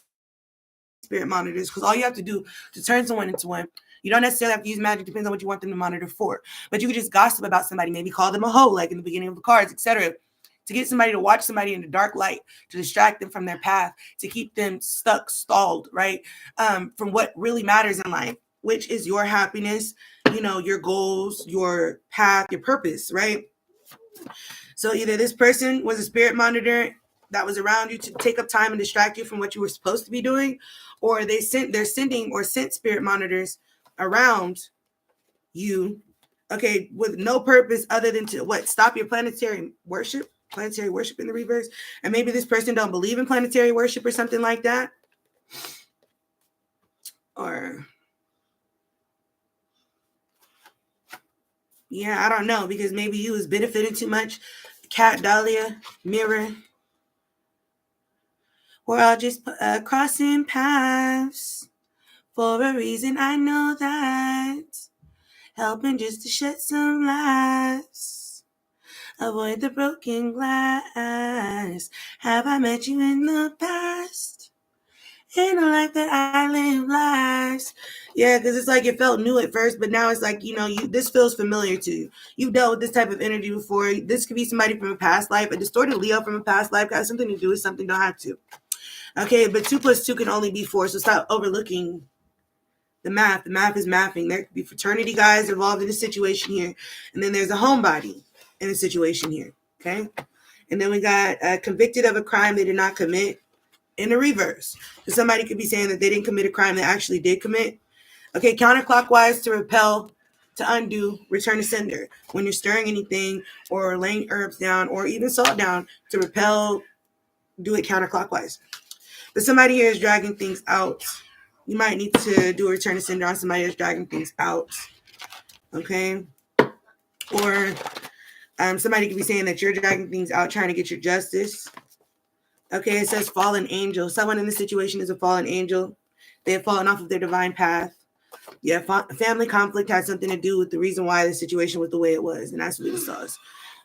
spirit monitors, because all you have to do to turn someone into one, you don't necessarily have to use magic, depends on what you want them to monitor for. But you could just gossip about somebody, maybe call them a hoe, like in the beginning of the cards, etc., to get somebody to watch somebody in the dark light, to distract them from their path, to keep them stuck, stalled, right? From what really matters in life, which is your happiness, you know, your goals, your path, your purpose, right? So either this person was a spirit monitor that was around you to take up time and distract you from what you were supposed to be doing, or they're sending or sent spirit monitors around you, Okay, with no purpose other than to what? Stop your planetary worship in the reverse. And maybe this person don't believe in planetary worship or something like that. Or yeah, I don't know, because maybe you was benefiting too much. Cat, Dahlia, Mirror. We're all just crossing paths for a reason. I know that. Helping just to shed some lights. Avoid the broken glass. Have I met you in the past? In a life that I live lives. Yeah, because it's like it felt new at first, but now it's like, you know, this feels familiar to you. You've dealt with this type of energy before. This could be somebody from a past life. A distorted Leo from a past life got something to do with something, don't have to. Okay, but 2 + 2 can only be 4, so stop overlooking the math. The math is mapping. There could be fraternity guys involved in the situation here, and then there's a homebody in the situation here, okay? And then we got convicted of a crime they did not commit in the reverse. So somebody could be saying that they didn't commit a crime they actually did commit. Okay, counterclockwise to repel, to undo, return to sender. When you're stirring anything or laying herbs down or even salt down, to repel, do it counterclockwise. But somebody here is dragging things out. You might need to do a return to sender on somebody that's dragging things out. Okay? Or somebody could be saying that you're dragging things out, trying to get your justice. Okay, it says fallen angel. Someone in this situation is a fallen angel. They have fallen off of their divine path. Yeah, family conflict has something to do with the reason why the situation was the way it was. And that's what it says.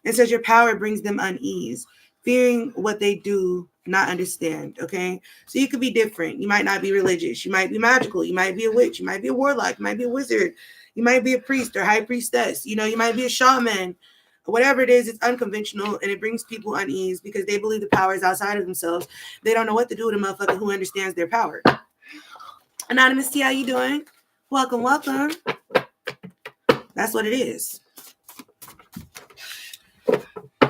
It says your power brings them unease, fearing what they do not understand. Okay, so you could be different. You might not be religious. You might be magical. You might be a witch. You might be a warlock. You might be a wizard. You might be a priest or high priestess. You know, you might be a shaman. Whatever it is, it's unconventional, and it brings people unease because they believe the power is outside of themselves. They don't know what to do with a motherfucker who understands their power. Anonymous T, how you doing? Welcome, welcome. That's what it is.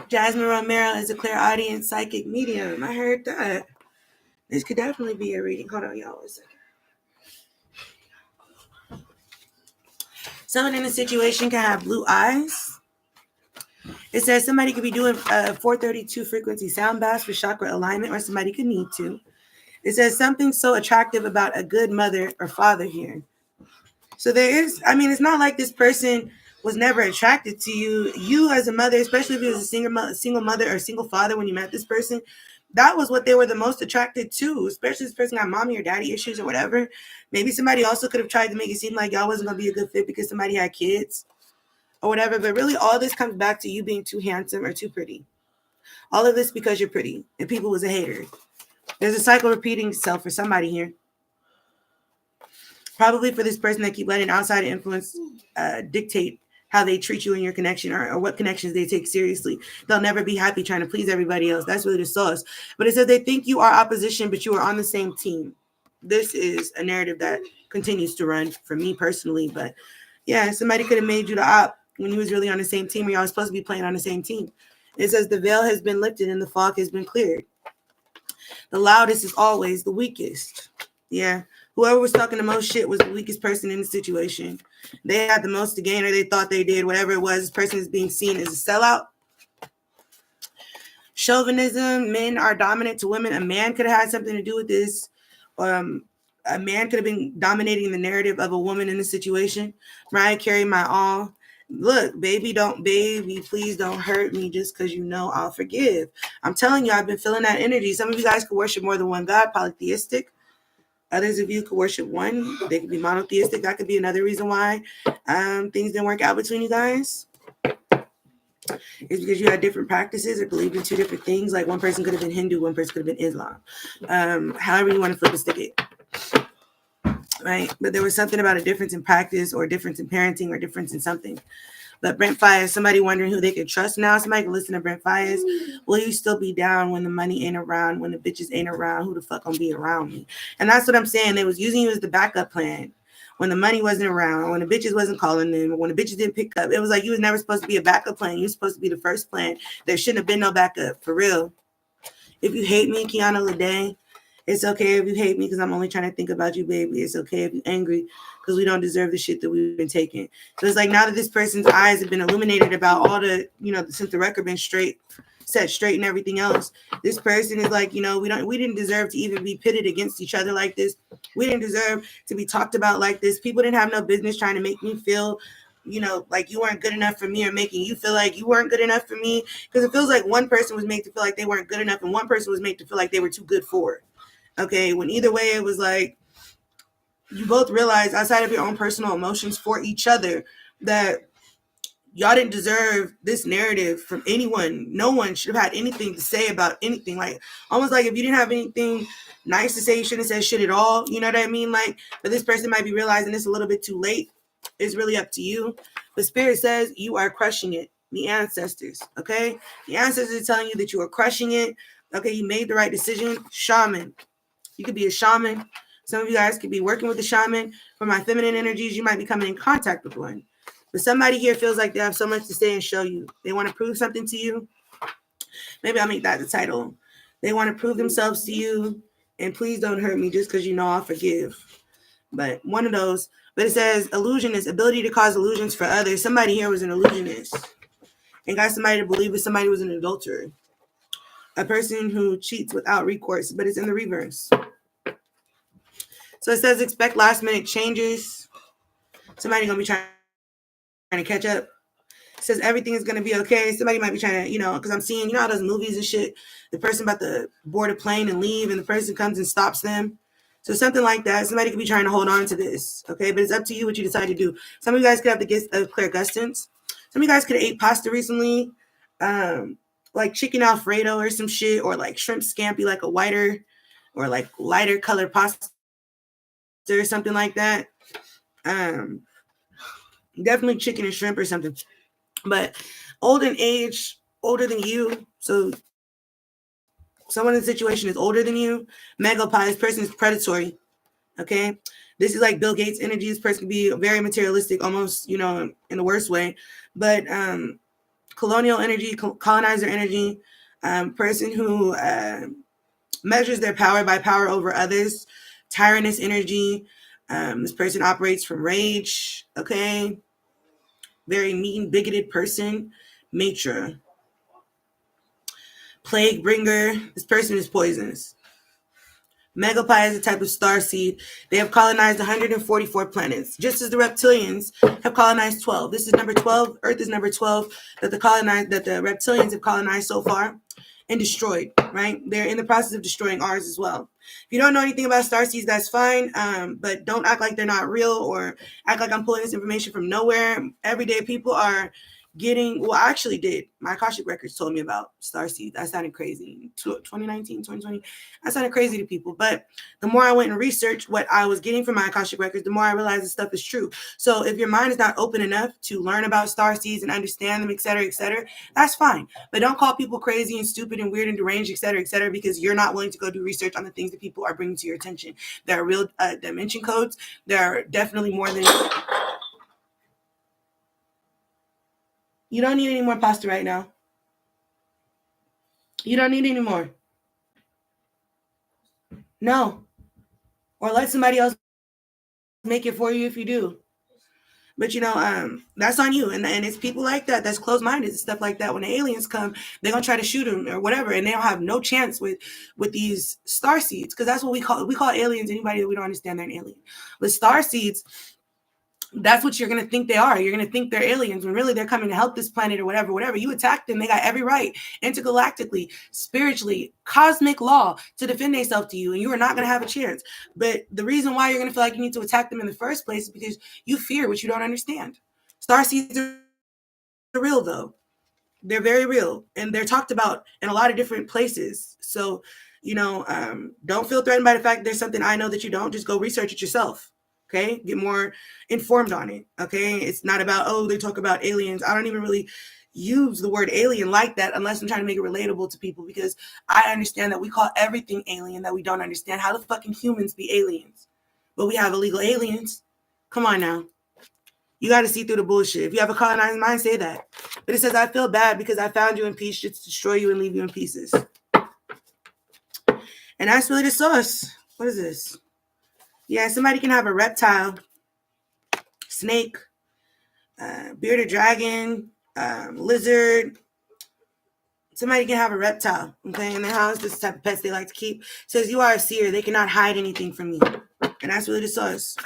Jasmine Romero is a clairaudient psychic medium. I heard that. This could definitely be a reading. Hold on, y'all, a second. Someone in a situation can have blue eyes. It says somebody could be doing 432 frequency sound baths for chakra alignment, or somebody could need to. It says something so attractive about a good mother or father here. So there is, I mean, it's not like this person was never attracted to you. You as a mother, especially if you was a single mother or single father when you met this person, that was what they were the most attracted to, especially this person got mommy or daddy issues or whatever. Maybe somebody also could have tried to make it seem like y'all wasn't going to be a good fit because somebody had kids or whatever. But really all this comes back to you being too handsome or too pretty. All of this because you're pretty and people was a hater. There's a cycle repeating itself for somebody here. Probably for this person that keep letting outside influence dictate how they treat you in your connection or what connections they take seriously. They'll never be happy trying to please everybody else. That's really the sauce. But it says they think you are opposition, but you are on the same team. This is a narrative that continues to run for me personally. But yeah, somebody could have made you the op when you was really on the same team, or y'all was supposed to be playing on the same team. It says the veil has been lifted and the fog has been cleared. The loudest is always the weakest. Yeah. Whoever was talking the most shit was the weakest person in the situation. They had the most to gain, or they thought they did. Whatever it was, this person is being seen as a sellout. Chauvinism, men are dominant to women. A man could have had something to do with this. A man could have been dominating the narrative of a woman in the situation. Mariah Carey, my all. Look, baby, please don't hurt me just because you know I'll forgive. I'm telling you, I've been feeling that energy. Some of you guys could worship more than one God, polytheistic. Others of you could worship one. They could be monotheistic. That could be another reason why things didn't work out between you guys. It's because you had different practices or believed in two different things. Like one person could have been Hindu, one person could have been Islam. However you want to flip and stick it. Right? But there was something about a difference in practice or a difference in parenting or a difference in something. But Brent Fires, somebody wondering who they could trust now. Somebody can listen to Brent Fires. Will you still be down when the money ain't around, when the bitches ain't around? Who the fuck gonna be around me? And that's what I'm saying. They was using you as the backup plan. When the money wasn't around, when the bitches wasn't calling them, when the bitches didn't pick up. It was like you was never supposed to be a backup plan. You were supposed to be the first plan. There shouldn't have been no backup, for real. If you hate me, Kiana Lede, It's okay if you hate me because I'm only trying to think about you, baby. It's okay if you're angry because we don't deserve the shit that we've been taking. So it's like now that this person's eyes have been illuminated about all the, since the record been set straight and everything else, this person is like, we didn't deserve to even be pitted against each other like this. We didn't deserve to be talked about like this. People didn't have no business trying to make me feel like you weren't good enough for me, or making you feel like you weren't good enough for me. Because it feels like one person was made to feel like they weren't good enough and one person was made to feel like they were too good for it. Okay, when either way, it was like you both realized outside of your own personal emotions for each other that y'all didn't deserve this narrative from anyone. No one should have had anything to say about anything. Like, almost like if you didn't have anything nice to say, you shouldn't have said shit at all. You know what I mean? Like, but this person might be realizing this a little bit too late. It's really up to you. But Spirit says you are crushing it. The ancestors, okay? The ancestors are telling you that you are crushing it. Okay, you made the right decision. Shaman. You could be a shaman. Some of you guys could be working with a shaman. For my feminine energies, you might be coming in contact with one. But somebody here feels like they have so much to say and show you. They want to prove something to you. Maybe I'll make that the title. They want to prove themselves to you. And please don't hurt me just because I'll forgive. But one of those. But it says illusionist, ability to cause illusions for others. Somebody here was an illusionist and got somebody to believe that somebody was an adulterer. A person who cheats without recourse, but it's in the reverse. So it says expect last minute changes. Somebody gonna be trying to catch up. It says everything is gonna be okay. Somebody might be trying to, because I'm seeing, how those movies and shit. The person about to board a plane and leave, and the person comes and stops them. So something like that. Somebody could be trying to hold on to this, okay? But it's up to you what you decide to do. Some of you guys could have the gift of clairgustance. Some of you guys could have ate pasta recently, like chicken Alfredo or some shit, or like shrimp scampi, like a whiter or like lighter colored pasta or something like that. Definitely chicken and shrimp or something. But old in age, older than you. So someone in the situation is older than you. Megapie, this person is predatory. Okay. This is like Bill Gates energy. This person can be very materialistic, almost, in the worst way. But colonial energy, colonizer energy, person who measures their power by power over others, tyrannous energy. This person operates from rage. Okay. Very mean, bigoted person. Matra. Plague bringer. This person is poisonous. Megapie is a type of starseed. They have colonized 144 planets, just as the reptilians have colonized 12. This is number 12. Earth is number 12 that the reptilians have colonized so far and destroyed, right? They're in the process of destroying ours as well. If you don't know anything about starseeds, that's fine, but don't act like they're not real or act like I'm pulling this information from nowhere. Everyday people are I actually did. My Cashapp records told me about starseeds. That sounded crazy. 2019, 2020. That sounded crazy to people. But the more I went and researched what I was getting from my Cashapp records, the more I realized this stuff is true. So if your mind is not open enough to learn about starseeds and understand them, et cetera, that's fine. But don't call people crazy and stupid and weird and deranged, et cetera, because you're not willing to go do research on the things that people are bringing to your attention. There are real dimension codes. There are definitely more than... You don't need any more pasta right now. You don't need any more. No. Or let somebody else make it for you if you do. But that's on you. And it's people like that that's closed-minded and stuff like that. When the aliens come, they're gonna try to shoot them or whatever, and they don't have no chance with these starseeds, because that's what we call aliens anybody that we don't understand they're an alien. But starseeds, that's what you're going to think they are. You're going to think they're aliens when really they're coming to help this planet or whatever. You attack them, they got every right, intergalactically, spiritually, cosmic law, to defend themselves to you, and you are not going to have a chance. But the reason why you're going to feel like you need to attack them in the first place is because you fear what you don't understand. Starseeds are real, though. They're very real, and they're talked about in a lot of different places. So, don't feel threatened by the fact that there's something I know that you don't. Just go research it yourself. Okay, get more informed on it. Okay, it's not about, they talk about aliens. I don't even really use the word alien like that unless I'm trying to make it relatable to people, because I understand that we call everything alien that we don't understand. How the fucking humans be aliens? But we have illegal aliens. Come on now. You got to see through the bullshit. If you have a colonized mind, say that. But it says, I feel bad because I found you in peace just to destroy you and leave you in pieces. And that's really the source. What is this? Yeah, somebody can have a reptile, snake, bearded dragon, lizard. Somebody can have a reptile, okay, in their house. This is the type of pets they like to keep. It says you are a seer. They cannot hide anything from you. And that's really the source.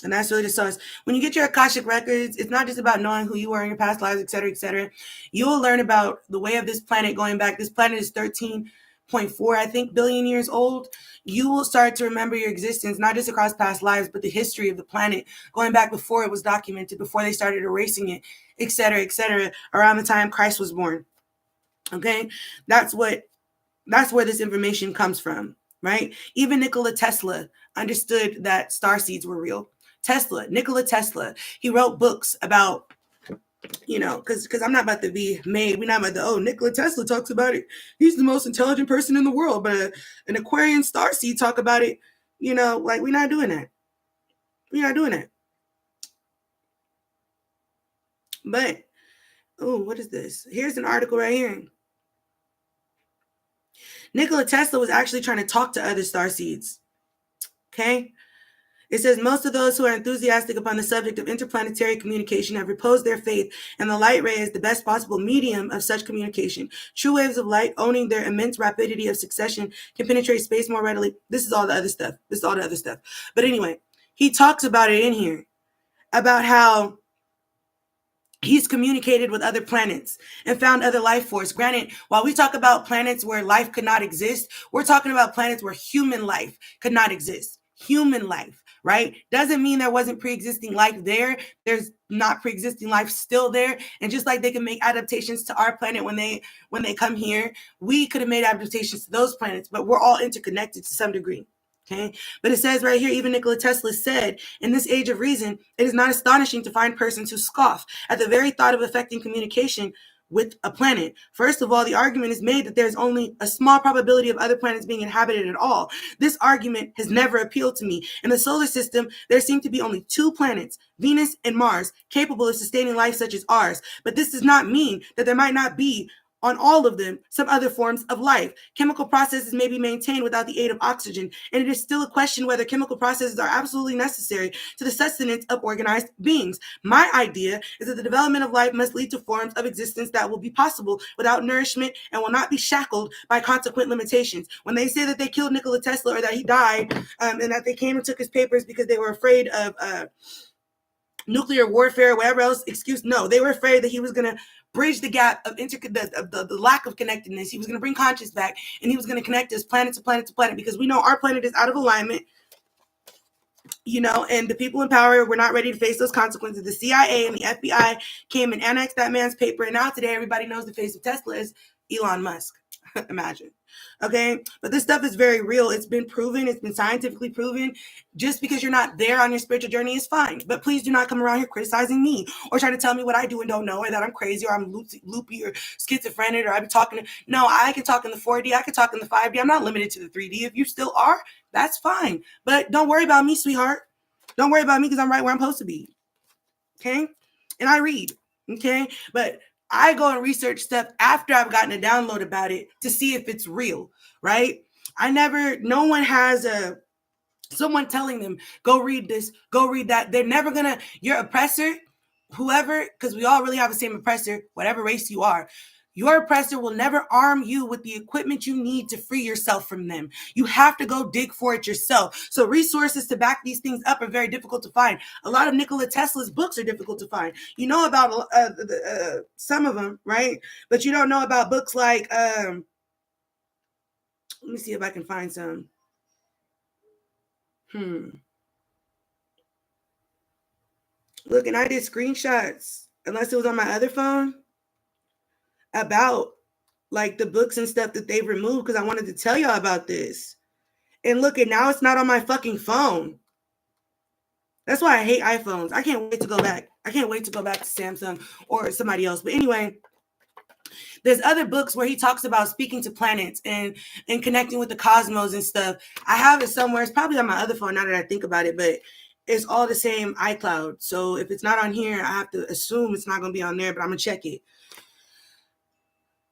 And that's really the source. When you get your Akashic records, it's not just about knowing who you were in your past lives, et cetera, et cetera. You will learn about the way of this planet going back. This planet is 13.4, I think, billion years old. You will start to remember your existence, not just across past lives, but the history of the planet going back before it was documented, before they started erasing it, et cetera, around the time Christ was born. Okay? That's where this information comes from, right? Even Nikola Tesla understood that starseeds were real. Nikola Tesla, he wrote books about, because I'm not about to be made. We're not about to, Nikola Tesla talks about it. He's the most intelligent person in the world. But an Aquarian starseed talk about it, like we're not doing that. We're not doing that. But, what is this? Here's an article right here. Nikola Tesla was actually trying to talk to other starseeds. Okay? It says most of those who are enthusiastic upon the subject of interplanetary communication have reposed their faith in the light ray as the best possible medium of such communication. True waves of light, owning their immense rapidity of succession, can penetrate space more readily. This is all the other stuff. But anyway, he talks about it in here, about how he's communicated with other planets and found other life force. Granted, while we talk about planets where life could not exist, we're talking about planets where human life could not exist. Human life. Right? Doesn't mean there wasn't pre-existing life there. There's not pre-existing life still there. And just like they can make adaptations to our planet when they come here, we could have made adaptations to those planets, but we're all interconnected to some degree. Okay. But it says right here, even Nikola Tesla said, in this age of reason, it is not astonishing to find persons who scoff at the very thought of affecting communication with a planet. First of all, the argument is made that there's only a small probability of other planets being inhabited at all. This argument has never appealed to me. In the solar system, there seem to be only 2 planets, Venus and Mars, capable of sustaining life such as ours. But this does not mean that there might not be on all of them some other forms of life. Chemical processes may be maintained without the aid of oxygen, and it is still a question whether chemical processes are absolutely necessary to the sustenance of organized beings. My idea is that the development of life must lead to forms of existence that will be possible without nourishment and will not be shackled by consequent limitations. When they say that they killed Nikola Tesla or that he died, and that they came and took his papers because they were afraid of nuclear warfare, whatever else excuse, no, they were afraid that he was going to bridge the gap of the lack of connectedness. He was going to bring conscience back, and he was going to connect us planet to planet to planet, because we know our planet is out of alignment, and the people in power were not ready to face those consequences. The CIA and the FBI came and annexed that man's paper, and now today everybody knows the face of Tesla is Elon Musk. Imagine. Okay, but this stuff is very real. It's been proven. It's been scientifically proven. Just because you're not there on your spiritual journey is fine. But please do not come around here criticizing me or trying to tell me what I do and don't know, or that I'm crazy, or I'm loopy or schizophrenic, or I be talking. No, I can talk in the 4D. I can talk in the 5D. I'm not limited to the 3D. If you still are, that's fine. But don't worry about me, sweetheart. Don't worry about me, because I'm right where I'm supposed to be. Okay, and I read. Okay, but I go and research stuff after I've gotten a download about it to see if it's real, right? No one has someone telling them, go read this, go read that. They're never gonna, your oppressor, whoever, because we all really have the same oppressor, whatever race you are. Your oppressor will never arm you with the equipment you need to free yourself from them. You have to go dig for it yourself. So resources to back these things up are very difficult to find. A lot of Nikola Tesla's books are difficult to find. You know about some of them, right? But you don't know about books like, let me see if I can find some. Look, and I did screenshots, unless it was on my other phone, about like the books and stuff that they've removed, because I wanted to tell y'all about this. And look, and now it's not on my fucking phone. That's why I hate iPhones. I can't wait to go back. I can't wait to go back to Samsung or somebody else. But anyway, there's other books where he talks about speaking to planets and connecting with the cosmos and stuff. I have it somewhere. It's probably on my other phone now that I think about it, but it's all the same iCloud. So if it's not on here, I have to assume it's not going to be on there, but I'm going to check it.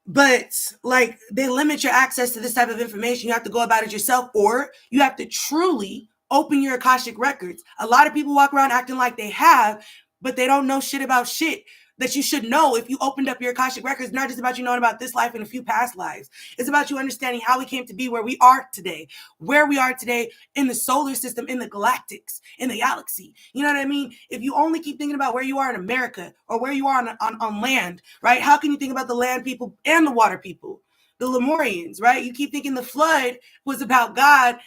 But like, they limit your access to this type of information. You have to go about it yourself, or you have to truly open your Akashic records. A lot of people walk around acting like they have, but they don't know shit about shit that you should know. If you opened up your Akashic records, not just about you knowing about this life and a few past lives. It's about you understanding how we came to be where we are today in the solar system, in the galactics, in the galaxy. You know what I mean? If you only keep thinking about where you are in America or where you are on land, right? How can you think about the land people and the water people, the Lemurians, right? You keep thinking the flood was about God,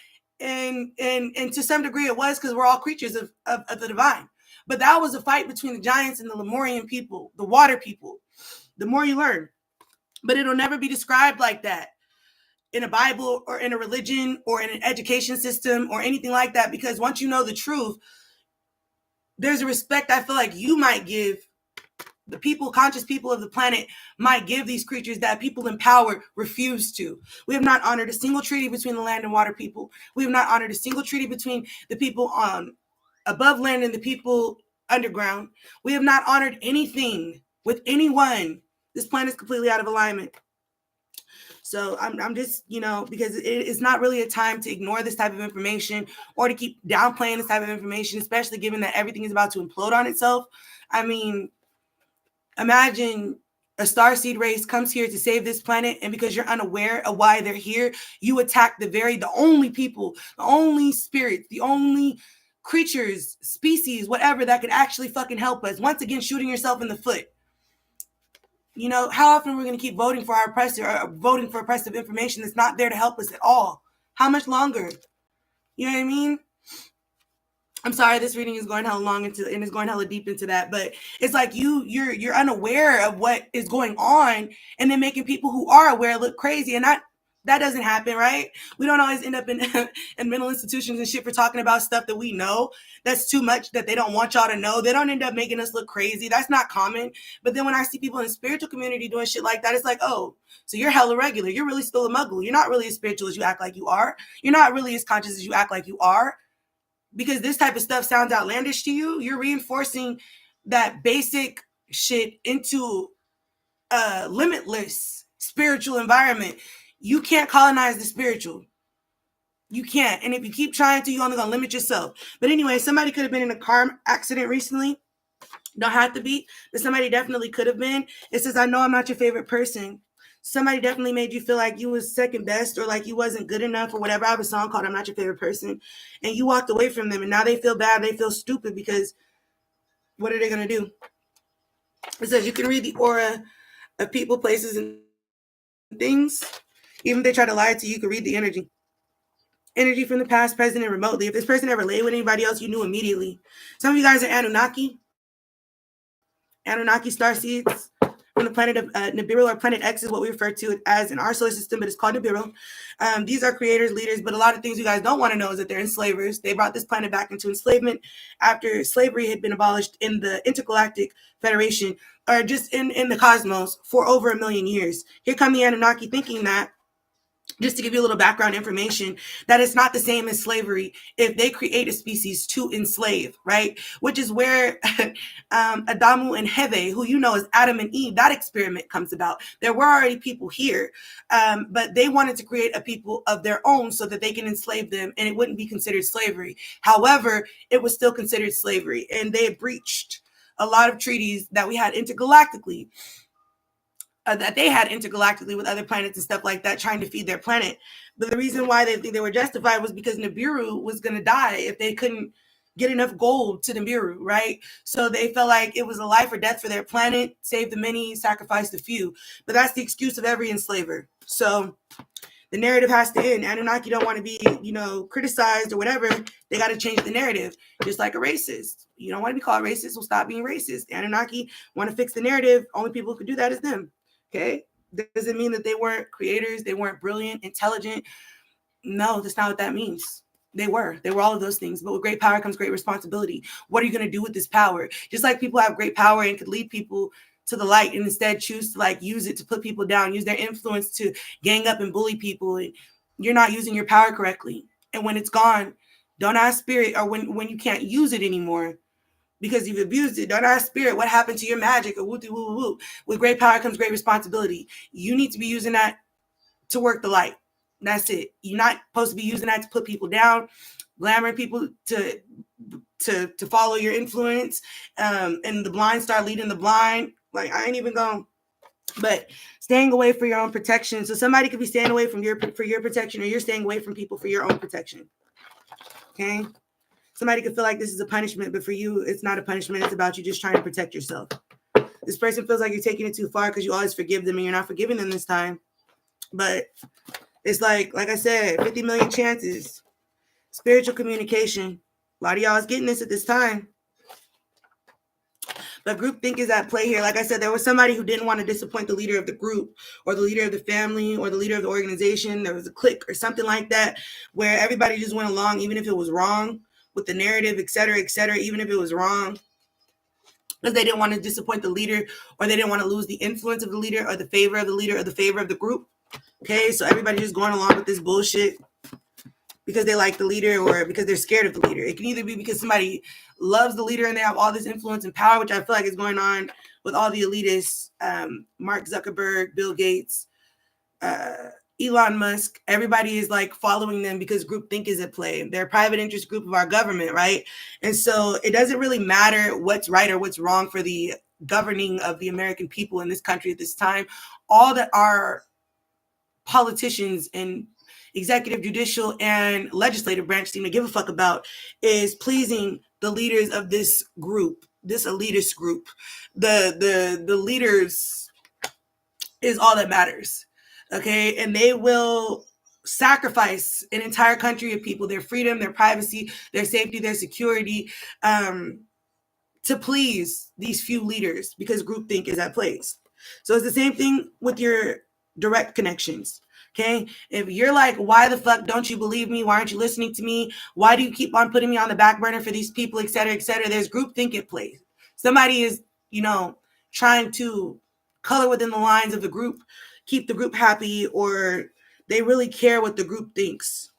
and to some degree it was, because we're all creatures of the divine. But that was a fight between the giants and the Lemurian people, the water people. The more you learn. But it'll never be described like that in a Bible or in a religion or in an education system or anything like that, because once you know the truth, there's a respect I feel like you might give the people, conscious people of the planet might give these creatures that people in power refuse to. We have not honored a single treaty between the land and water people. We have not honored a single treaty between the people above land and the people underground. We have not honored anything with anyone. This planet is completely out of alignment. So I'm just, because it's not really a time to ignore this type of information or to keep downplaying this type of information, especially given that everything is about to implode on itself. I mean, imagine a starseed race comes here to save this planet, and because you're unaware of why they're here, you attack the only people, the only spirits, the only creatures, species, whatever that could actually fucking help us. Once again, shooting yourself in the foot. How often are we going to keep voting for our oppressor, or voting for oppressive information that's not there to help us at all? How much longer? You know what I mean? I'm sorry, this reading is going hella long and it's going hella deep into that, but it's like you're unaware of what is going on, and then making people who are aware look crazy, and that doesn't happen, right? We don't always end up in in mental institutions and shit for talking about stuff that we know that's too much, that they don't want y'all to know. They don't end up making us look crazy. That's not common. But then when I see people in the spiritual community doing shit like that, it's like, oh, so you're hella regular. You're really still a muggle. You're not really as spiritual as you act like you are. You're not really as conscious as you act like you are. Because this type of stuff sounds outlandish to you, you're reinforcing that basic shit into a limitless spiritual environment. You can't colonize the spiritual. You can't. And if you keep trying to, you're only going to limit yourself. But anyway, somebody could have been in a car accident recently. Don't have to be, but somebody definitely could have been. It says, I know I'm not your favorite person. Somebody definitely made you feel like you was second best, or like you wasn't good enough, or whatever. I have a song called I'm Not Your Favorite Person. And you walked away from them, and now they feel bad. They feel stupid, because what are they going to do? It says you can read the aura of people, places, and things. Even if they try to lie to you, you can read the energy. Energy from the past, present, and remotely. If this person ever lay with anybody else, you knew immediately. Some of you guys are Anunnaki starseeds from the planet of Nibiru, or Planet X is what we refer to it as in our solar system, but it's called Nibiru. These are creators, leaders, but a lot of things you guys don't want to know is that they're enslavers. They brought this planet back into enslavement after slavery had been abolished in the Intergalactic Federation, or just in the cosmos, for over 1 million years. Here come the Anunnaki thinking that, just to give you a little background information, that it's not the same as slavery if they create a species to enslave, right? Which is where Adamu and Heve, who you know as Adam and Eve, that experiment comes about. There were already people here, but they wanted to create a people of their own so that they can enslave them, and it wouldn't be considered slavery. However, it was still considered slavery, and they had breached a lot of treaties that we had intergalactically. That they had intergalactically with other planets and stuff like that, trying to feed their planet. But the reason why they think they were justified was because Nibiru was going to die if they couldn't get enough gold to Nibiru, right? So they felt like it was a life or death for their planet, save the many, sacrifice the few. But that's the excuse of every enslaver. So the narrative has to end. Anunnaki don't want to be, criticized or whatever. They got to change the narrative, just like a racist. You don't want to be called racist, well, stop being racist. Anunnaki want to fix the narrative. Only people who could do that is them. Okay, doesn't mean that they weren't creators, they weren't brilliant, intelligent. No, that's not what that means. They were all of those things. But with great power comes great responsibility. What are you going to do with this power? Just like people have great power and could lead people to the light, and instead choose to use it to put people down, use their influence to gang up and bully people. You're not using your power correctly. And when it's gone, don't ask spirit, or when you can't use it anymore, because you've abused it. Don't ask spirit what happened to your magic or woo woo woo. With great power comes great responsibility. You need to be using that to work the light. That's it. You're not supposed to be using that to put people down, glamour people to follow your influence, and the blind start leading the blind. Like, I ain't even going. But staying away for your own protection. So somebody could be staying away from your protection, or you're staying away from people for your own protection. Okay. Somebody could feel like this is a punishment, but for you, it's not a punishment. It's about you just trying to protect yourself. This person feels like you're taking it too far because you always forgive them and you're not forgiving them this time. But it's like I said, 50 million chances. Spiritual communication. A lot of y'all is getting this at this time. But groupthink is at play here. Like I said, there was somebody who didn't want to disappoint the leader of the group or the leader of the family or the leader of the organization. There was a clique or something like that where everybody just went along, even if it was wrong, with the narrative, et cetera, even if it was wrong, because they didn't want to disappoint the leader, or they didn't want to lose the influence of the leader or the favor of the leader or the favor of the group. Okay, so everybody just going along with this bullshit because they like the leader or because they're scared of the leader. It can either be because somebody loves the leader and they have all this influence and power, which I feel like is going on with all the elitists, Mark Zuckerberg, Bill Gates, Elon Musk. Everybody is like following them because groupthink is at play. They're a private interest group of our government, right? And so it doesn't really matter what's right or what's wrong for the governing of the American people in this country at this time. All that our politicians and executive, judicial, and legislative branch seem to give a fuck about is pleasing the leaders of this group, this elitist group. The leaders is all that matters. Okay, and they will sacrifice an entire country of people, their freedom, their privacy, their safety, their security, to please these few leaders because groupthink is at place. So it's the same thing with your direct connections. Okay, if you're like, why the fuck don't you believe me? Why aren't you listening to me? Why do you keep on putting me on the back burner for these people, et cetera, et cetera? There's groupthink at play. Somebody is, trying to color within the lines of the group, keep the group happy, or they really care what the group thinks.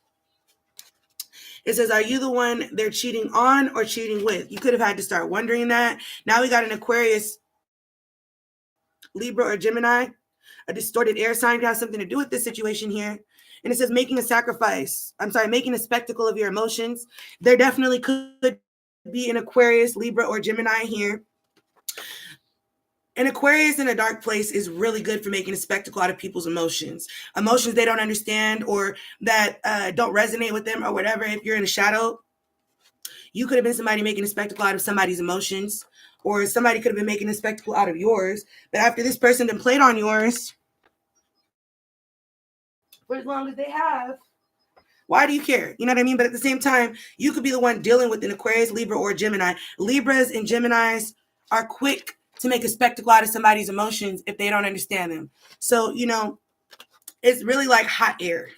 It says, are you the one they're cheating on or cheating with? You could have had to start wondering that. Now we got an Aquarius, Libra, or Gemini. A distorted air sign has something to do with this situation here. And it says making a spectacle of your emotions. There definitely could be an Aquarius, Libra, or Gemini here. An Aquarius in a dark place is really good for making a spectacle out of people's emotions. Emotions they don't understand or that don't resonate with them or whatever. If you're in a shadow, you could have been somebody making a spectacle out of somebody's emotions, or somebody could have been making a spectacle out of yours. But after this person then played on yours for as long as they have, why do you care? You know what I mean? But at the same time, you could be the one dealing with an Aquarius, Libra, or Gemini. Libras and Geminis are quick to make a spectacle out of somebody's emotions if they don't understand them. So, it's really like hot air.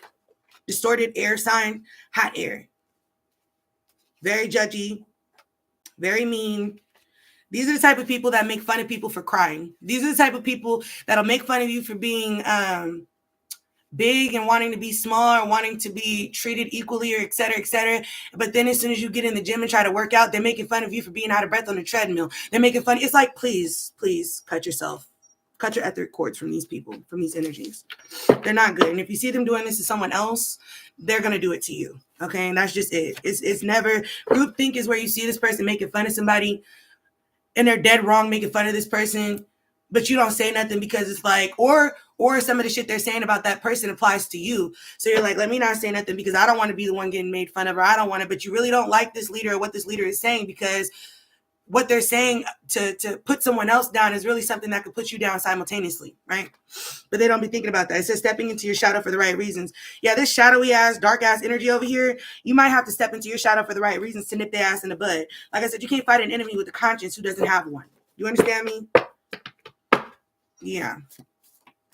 Distorted air sign, hot air. Very judgy, very mean. These are the type of people that make fun of people for crying. These are the type of people that'll make fun of you for being big and wanting to be small or wanting to be treated equally, or et cetera, et cetera. But then as soon as you get in the gym and try to work out, they're making fun of you for being out of breath on the treadmill. They're making fun. It's like, please cut yourself. Cut your etheric cords from these people, from these energies. They're not good. And if you see them doing this to someone else, they're going to do it to you. Okay. And that's just it. It's never, groupthink is where you see this person making fun of somebody and they're dead wrong making fun of this person, but you don't say nothing because it's like, or some of the shit they're saying about that person applies to you. So you're like, let me not say nothing because I don't want to be the one getting made fun of, or I don't want to, but you really don't like this leader or what this leader is saying, because what they're saying to put someone else down is really something that could put you down simultaneously, right? But they don't be thinking about that. It says stepping into your shadow for the right reasons. Yeah, this shadowy ass, dark ass energy over here, you might have to step into your shadow for the right reasons to nip their ass in the bud. Like I said, you can't fight an enemy with a conscience who doesn't have one. You understand me? Yeah.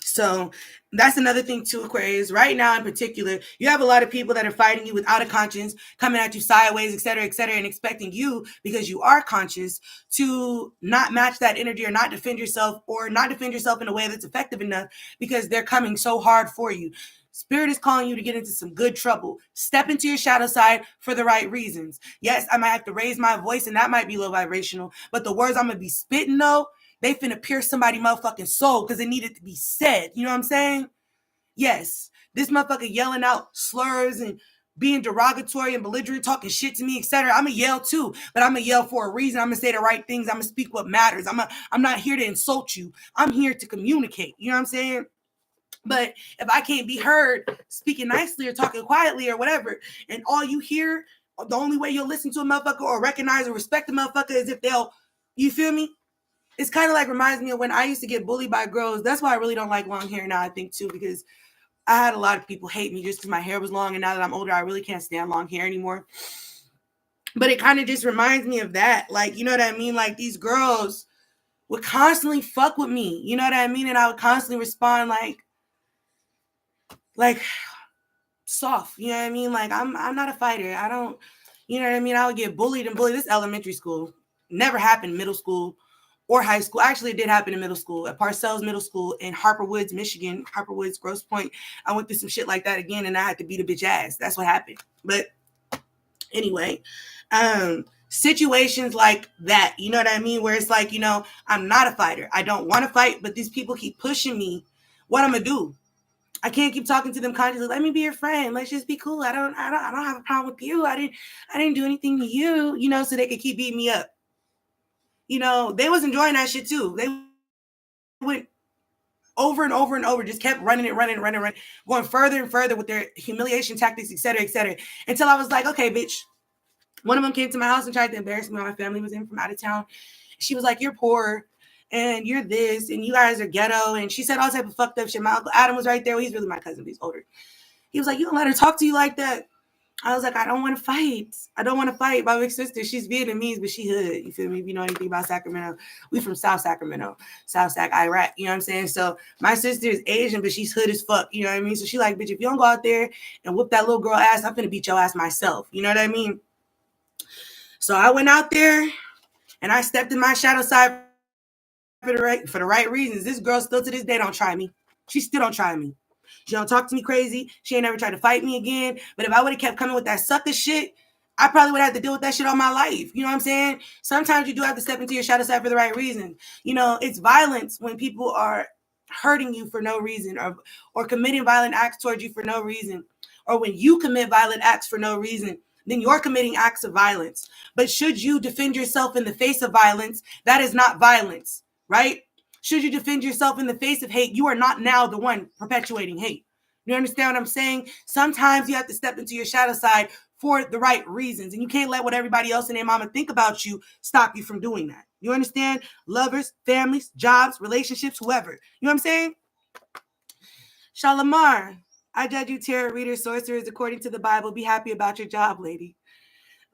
So that's another thing too, Aquarius. Right now in particular, you have a lot of people that are fighting you without a conscience, coming at you sideways, et cetera, and expecting you, because you are conscious, to not match that energy or not defend yourself, or not defend yourself in a way that's effective enough because they're coming so hard for you. Spirit is calling you to get into some good trouble. Step into your shadow side for the right reasons. Yes, I might have to raise my voice, and that might be low vibrational, but the words I'm going to be spitting, though, they finna pierce somebody's motherfucking soul because it needed to be said. You know what I'm saying? Yes, this motherfucker yelling out slurs and being derogatory and belligerent, talking shit to me, etc. I'm going to yell too, but I'm going to yell for a reason. I'm going to say the right things. I'm going to speak what matters. I'm not here to insult you. I'm here to communicate. You know what I'm saying? But if I can't be heard speaking nicely or talking quietly or whatever, and all you hear, the only way you'll listen to a motherfucker or recognize or respect a motherfucker is if they'll, you feel me? It's kind of like reminds me of when I used to get bullied by girls. That's why I really don't like long hair now, I think, too, because I had a lot of people hate me just because my hair was long, and now that I'm older, I really can't stand long hair anymore. But it kind of just reminds me of that. Like, you know what I mean? Like, these girls would constantly fuck with me. You know what I mean? And I would constantly respond like soft. You know what I mean? Like, I'm not a fighter. I don't, you know what I mean? I would get bullied and bullied. This is elementary school. Never happened middle school or high school. Actually, it did happen in middle school at Parcells Middle School in Harper Woods, Michigan. Harper Woods, Grosse Pointe. I went through some shit like that again, and I had to beat a bitch ass. That's what happened. But anyway, situations like that, you know what I mean? Where it's like, you know, I'm not a fighter. I don't want to fight, but these people keep pushing me. What I'm gonna do? I can't keep talking to them consciously. Let me be your friend. Let's just be cool. I don't have a problem with you. I didn't do anything to you, you know, so they could keep beating me up. You know, they was enjoying that shit too. They went over and over and over, just kept running, going further and further with their humiliation tactics, et cetera, until I was like, okay, bitch. One of them came to my house and tried to embarrass me while my family was in from out of town. She was like, you're poor and you're this and you guys are ghetto. And she said all type of fucked up shit. My Uncle Adam was right there. Well, he's really my cousin, but he's older. He was like, you don't let her talk to you like that. I was like, I don't want to fight. I don't want to fight. My big sister, she's Vietnamese, but she hood. You feel me? If you know anything about Sacramento, we from South Sacramento, South Sac, Iraq. You know what I'm saying? So my sister is Asian, but she's hood as fuck. You know what I mean? So she like, bitch, if you don't go out there and whoop that little girl ass, I'm gonna beat your ass myself. You know what I mean? So I went out there and I stepped in my shadow side for the right reasons. This girl still to this day don't try me. She still don't try me. She don't talk to me crazy. She ain't never tried to fight me again. But if I would have kept coming with that sucker shit, I probably would have to deal with that shit all my life. You know what I'm saying? Sometimes you do have to step into your shadow side for the right reason. You know, it's violence when people are hurting you for no reason or committing violent acts towards you for no reason. Or when you commit violent acts for no reason, then you're committing acts of violence. But should you defend yourself in the face of violence, that is not violence, right? Should you defend yourself in the face of hate, you are not now the one perpetuating hate. You understand what I'm saying? Sometimes you have to step into your shadow side for the right reasons. And you can't let what everybody else in their mama think about you stop you from doing that. You understand? Lovers, families, jobs, relationships, whoever. You know what I'm saying? Shalamar, I judge you tarot readers, sorcerers, according to the Bible. Be happy about your job, lady.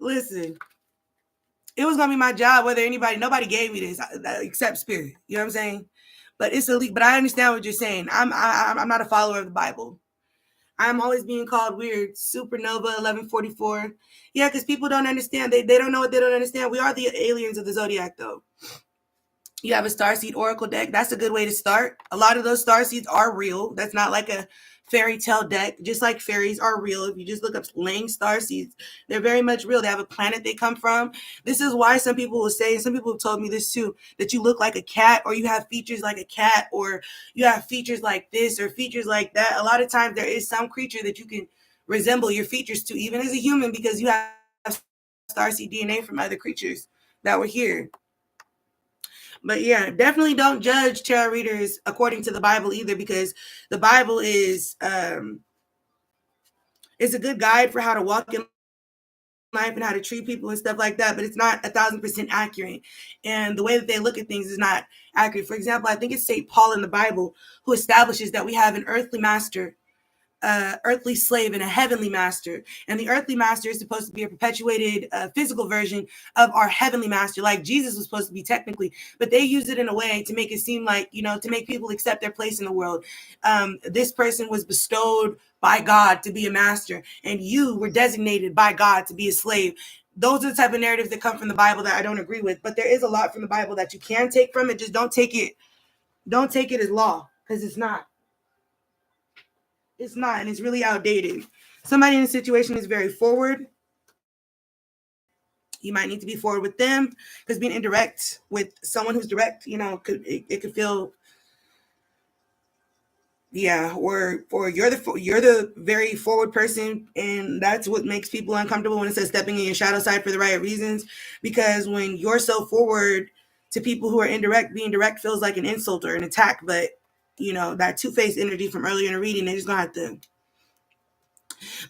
Listen, it was going to be my job whether nobody gave me this except spirit. You know what I'm saying? But it's elite. But I understand what you're saying. I'm not a follower of the Bible. I'm always being called weird. Supernova 1144. Yeah, because people don't understand. They don't know what they don't understand. We are the aliens of the zodiac, though. You have a Starseed Oracle deck. That's a good way to start. A lot of those Starseeds are real. That's not like a fairy tale deck. Just like fairies are real. If you just look up Lang Starseeds, they're very much real. They have a planet they come from. This is why some people will say, and some people have told me this too, that you look like a cat or you have features like a cat or you have features like this or features like that. A lot of times there is some creature that you can resemble your features to, even as a human, because you have Starseed DNA from other creatures that were here. But yeah, definitely don't judge tarot readers according to the Bible either, because the Bible is a good guide for how to walk in life and how to treat people and stuff like that, but it's not 1,000% accurate. And the way that they look at things is not accurate. For example, I think it's St. Paul in the Bible who establishes that we have an earthly master, earthly slave, and a heavenly master. And the earthly master is supposed to be a perpetuated physical version of our heavenly master, like Jesus was supposed to be technically, but they use it in a way to make it seem like, you know, to make people accept their place in the world. This person was bestowed by God to be a master, and you were designated by God to be a slave. Those are the type of narratives that come from the Bible that I don't agree with, but there is a lot from the Bible that you can take from it. Just don't take it as law, because it's not. It's not, and it's really outdated. Somebody in a situation is very forward. You might need to be forward with them, because being indirect with someone who's direct, it could feel, or you're the very forward person, and that's what makes people uncomfortable when it says stepping in your shadow side for the right reasons. Because when you're so forward to people who are indirect, being direct feels like an insult or an attack. But that two-faced energy from earlier in the reading, they're just gonna have to.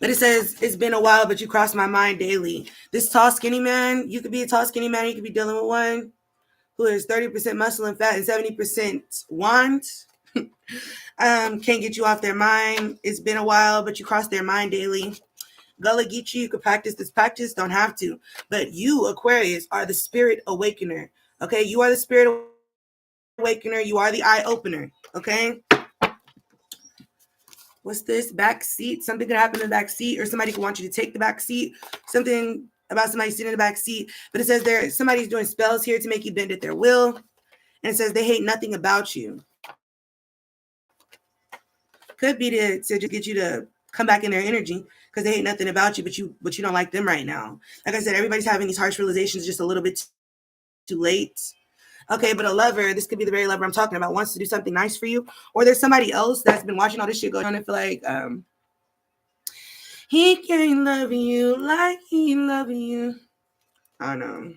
But it says, it's been a while, but you cross my mind daily. This tall, skinny man, you could be a tall, skinny man. You could be dealing with one who is 30% muscle and fat and 70% wand. Can't get you off their mind. It's been a while, but you cross their mind daily. Gullah Geechee, you could practice this practice, don't have to. But you, Aquarius, are the spirit awakener. Okay, you are the spirit awakener. You are the eye opener. Okay. What's this? Back seat. Something could happen in the back seat, or somebody could want you to take the back seat. Something about somebody sitting in the back seat. But it says somebody's doing spells here to make you bend at their will. And it says they hate nothing about you. Could be to just get you to come back in their energy, because they hate nothing about you, but you don't like them right now. Like I said, everybody's having these harsh realizations just a little bit too late. Okay, but a lover, this could be the very lover I'm talking about, wants to do something nice for you. Or there's somebody else that's been watching all this shit going on and feel like he can't love you like he love you. I know.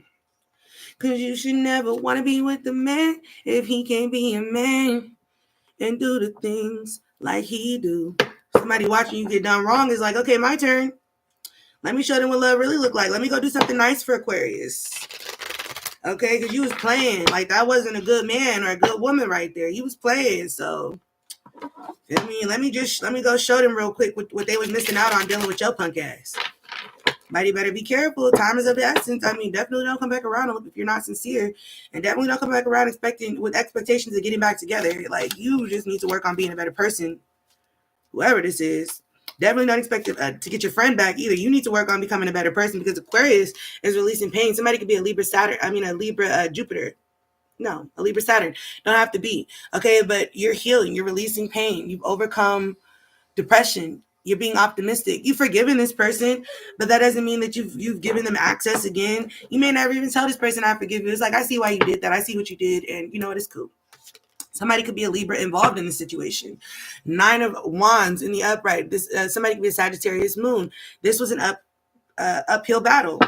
Because you should never want to be with the man if he can't be a man and do the things like he do. Somebody watching you get done wrong is like, okay, my turn. Let me show them what love really look like. Let me go do something nice for Aquarius. Okay, because you was playing. Like, that wasn't a good man or a good woman right there. You was playing, so let me go show them real quick what they was missing out on dealing with your punk ass. Mighty better be careful. Time is of the essence. Definitely don't come back around if you're not sincere, and definitely don't come back around with expectations of getting back together. Like, you just need to work on being a better person, whoever this is. Definitely not expect to get your friend back either. You need to work on becoming a better person, because Aquarius is releasing pain. Somebody could be a Libra Jupiter. No, a Libra Saturn. Don't have to be. Okay, but you're healing. You're releasing pain. You've overcome depression. You're being optimistic. You've forgiven this person, but that doesn't mean that you've given them access again. You may never even tell this person, I forgive you. It's like, I see why you did that. I see what you did, and you know what? It's cool. Somebody could be a Libra involved in the situation. 9 of Wands in the upright. This somebody could be a Sagittarius moon. This was an uphill battle.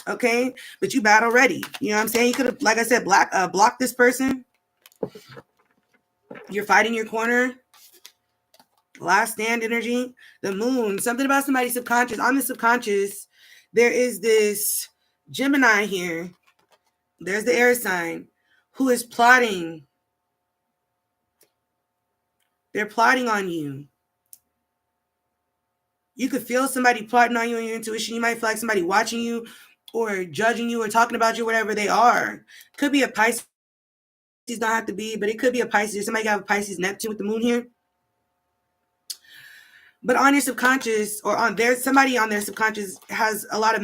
Okay, but you battle ready. You know what I'm saying? You could have, like I said, blocked this person. You're fighting your corner. Last stand energy. The moon. Something about somebody's subconscious. On the subconscious, there is this Gemini here. There's the air sign who is plotting. They're plotting on you. You could feel somebody plotting on you in your intuition. You might feel like somebody watching you or judging you or talking about you, whatever they are. Could be a Pisces, don't have to be, but it could be a Pisces. Somebody got a Pisces Neptune with the moon here. But on your subconscious, or somebody on their subconscious has a lot of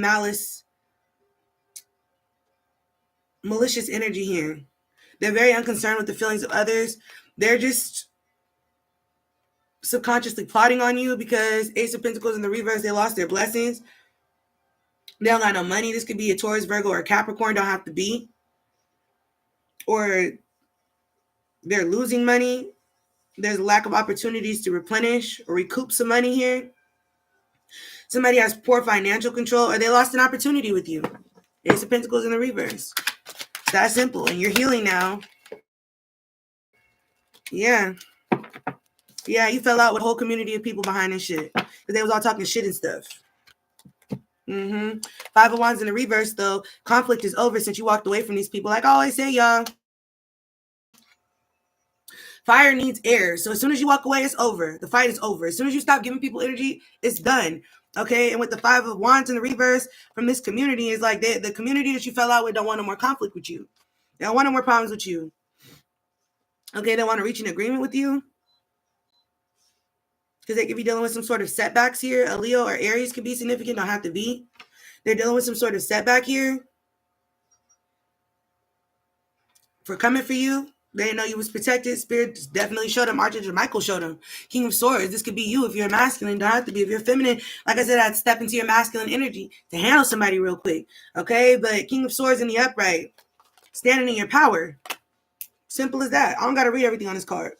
malicious energy here. They're very unconcerned with the feelings of others. They're just subconsciously plotting on you because Ace of Pentacles in the reverse, they lost their blessings. They don't got no money. This could be a Taurus, Virgo, or a Capricorn. Don't have to be. Or they're losing money. There's a lack of opportunities to replenish or recoup some money here. Somebody has poor financial control, or they lost an opportunity with you. Ace of Pentacles in the reverse. It's that simple. And you're healing now. Yeah. Yeah, you fell out with a whole community of people behind this shit. Because they was all talking shit and stuff. 5 of Wands in the reverse, though. Conflict is over since you walked away from these people. Like I always say, y'all. Fire needs air. So as soon as you walk away, it's over. The fight is over. As soon as you stop giving people energy, it's done. Okay? And with the 5 of Wands in the reverse from this community, is like the community that you fell out with don't want no more conflict with you. They don't want no more problems with you. Okay? They want to reach an agreement with you. Because they could be dealing with some sort of setbacks here. A Leo or Aries could be significant. Don't have to be. They're dealing with some sort of setback here. For coming for you. They didn't know you was protected. Spirit definitely showed them. Archangel Michael showed them. King of Swords. This could be you if you're masculine. Don't have to be. If you're feminine, like I said, I'd step into your masculine energy to handle somebody real quick. Okay? But King of Swords in the upright. Standing in your power. Simple as that. I don't got to read everything on this card.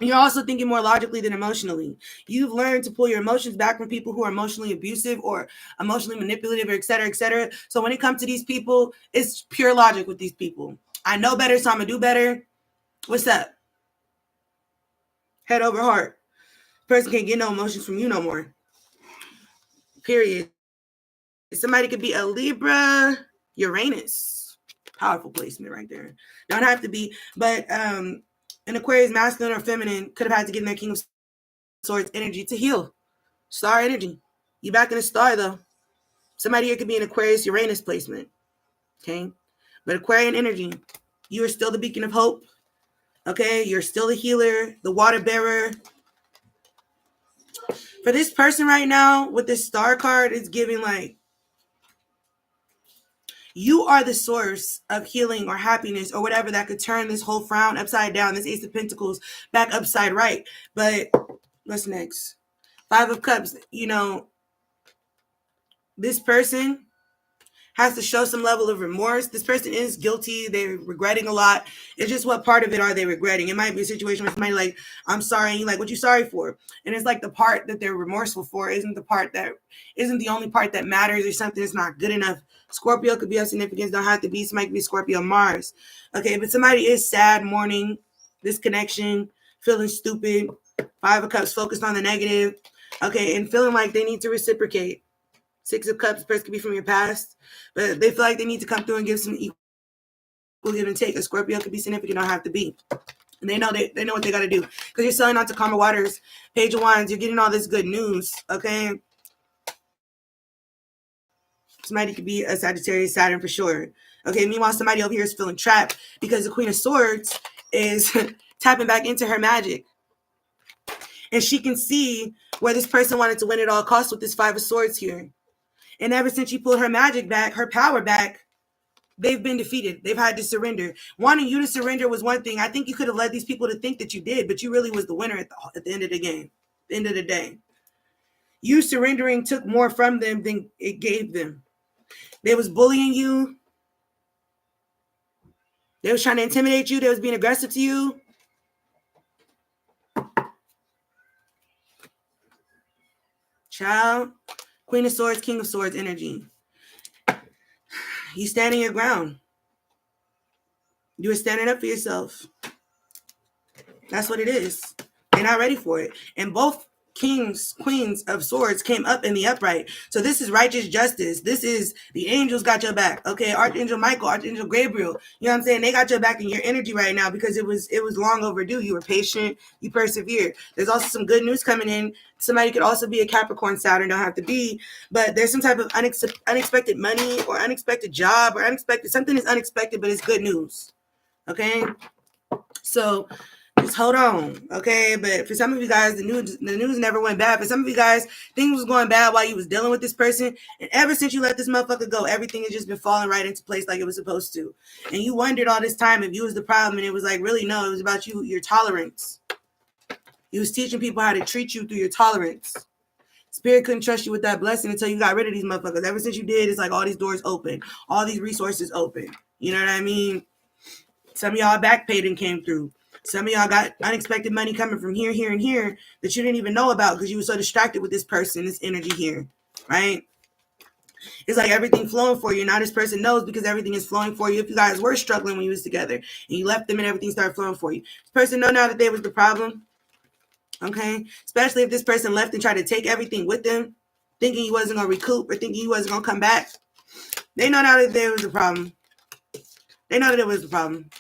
You're also thinking more logically than emotionally. You've learned to pull your emotions back from people who are emotionally abusive or emotionally manipulative, or et cetera, et cetera. So when it comes to these people, it's pure logic with these people. I know better, so I'm going to do better. What's up? Head over heart. Person can't get no emotions from you no more. Period. Somebody could be a Libra, Uranus. Powerful placement right there. Don't have to be, but an Aquarius, masculine or feminine, could have had to get in their King of Swords energy to heal. Star energy. You back in the star though. Somebody here could be an Aquarius, Uranus placement. Okay. But Aquarian energy, you are still the beacon of hope. Okay. You're still the healer, the water bearer. For this person right now, with this star card, it's giving like, you are the source of healing or happiness or whatever that could turn this whole frown upside down, this Ace of Pentacles back upside right. But what's next? Five of Cups. You know, this person has to show some level of remorse. This person is guilty. They're regretting a lot. It's just what part of it are they regretting? It might be a situation where somebody like, I'm sorry. And you're like, what you sorry for? And it's like the part that they're remorseful for isn't the only part that matters, or something that's not good enough. Scorpio could be of significance. Don't have to be. Somebody could be Scorpio, Mars. Okay, but somebody is sad, mourning this connection, feeling stupid. Five of Cups, focused on the negative. Okay, and feeling like they need to reciprocate. Six of Cups, person could be from your past, but they feel like they need to come through and give some equal give and take. A Scorpio could be significant, don't have to be. And they know what they got to do. Because you're selling out to Karma Waters, Page of Wands, you're getting all this good news, okay? Somebody could be a Sagittarius, Saturn for sure. Okay, meanwhile, somebody over here is feeling trapped because the Queen of Swords is tapping back into her magic. And she can see where this person wanted to win at all costs with this Five of Swords here. And ever since she pulled her magic back, her power back, they've been defeated. They've had to surrender. Wanting you to surrender was one thing. I think you could have led these people to think that you did, but you really was the winner at the end of the game, the end of the day. You surrendering took more from them than it gave them. They was bullying you. They was trying to intimidate you. They was being aggressive to you. Child, Queen of Swords, King of Swords energy. You standing your ground. You were standing up for yourself. That's what it is. They're not ready for it. And both kings, queens of swords came up in the upright. So this is righteous justice. This is the angels got your back. Okay, Archangel Michael, Archangel Gabriel. You know what I'm saying? They got your back in your energy right now because it was long overdue. You were patient. You persevered. There's also some good news coming in. Somebody could also be a Capricorn, Saturn. Don't have to be. But there's some type of unexpected money or unexpected job or something is unexpected, but it's good news. Okay? So just hold on, okay? But for some of you guys, the news never went bad. For some of you guys, things was going bad while you was dealing with this person. And ever since you let this motherfucker go, everything has just been falling right into place like it was supposed to. And you wondered all this time if you was the problem. And it was like, really, no, it was about you, your tolerance. You was teaching people how to treat you through your tolerance. Spirit couldn't trust you with that blessing until you got rid of these motherfuckers. Ever since you did, it's like all these doors open. All these resources open. You know what I mean? Some of y'all back paid and came through. Some of y'all got unexpected money coming from here, here, and here that you didn't even know about because you were so distracted with this person, this energy here, right? It's like everything flowing for you. Now this person knows because everything is flowing for you. If you guys were struggling when you was together and you left them and everything started flowing for you. This person know now that they was the problem, okay? Especially if this person left and tried to take everything with them, thinking he wasn't going to recoup or thinking he wasn't going to come back. They know now that there was a problem. They know that it was the problem.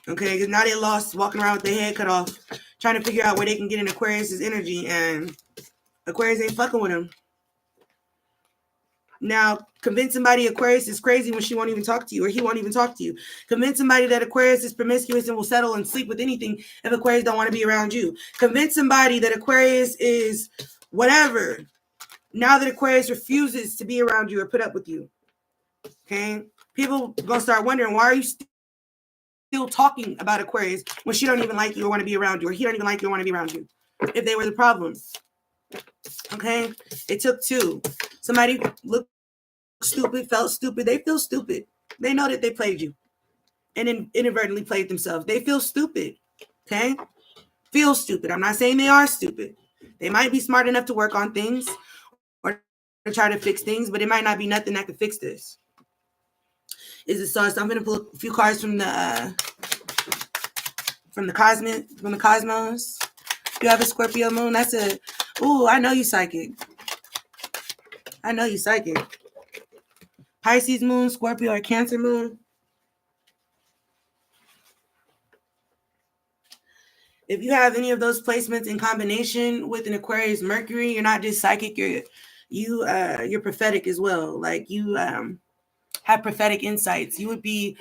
Okay, because now they lost, walking around with their head cut off, trying to figure out where they can get in Aquarius's energy, and Aquarius ain't fucking with them. Now, convince somebody Aquarius is crazy when she won't even talk to you, or he won't even talk to you. Convince somebody that Aquarius is promiscuous and will settle and sleep with anything if Aquarius don't want to be around you. Convince somebody that Aquarius is whatever. Now that Aquarius refuses to be around you or put up with you. Okay? People gonna start wondering, why are you still talking about Aquarius when she don't even like you or want to be around you, or he don't even like you or want to be around you, if they were the problem. Okay? It took two. Somebody looked stupid, felt stupid. They feel stupid. They know that they played you and inadvertently played themselves. They feel stupid. Okay? Feel stupid. I'm not saying they are stupid. They might be smart enough to work on things or to try to fix things, but it might not be nothing that could fix this. Is it so? I'm going to pull a few cards from the cosmos. You have a Scorpio moon. That's a. Ooh, I know you psychic. I know you psychic. Pisces moon, Scorpio, or Cancer moon. If you have any of those placements in combination with an Aquarius Mercury, you're not just psychic. You're prophetic as well. Like you have prophetic insights. You would be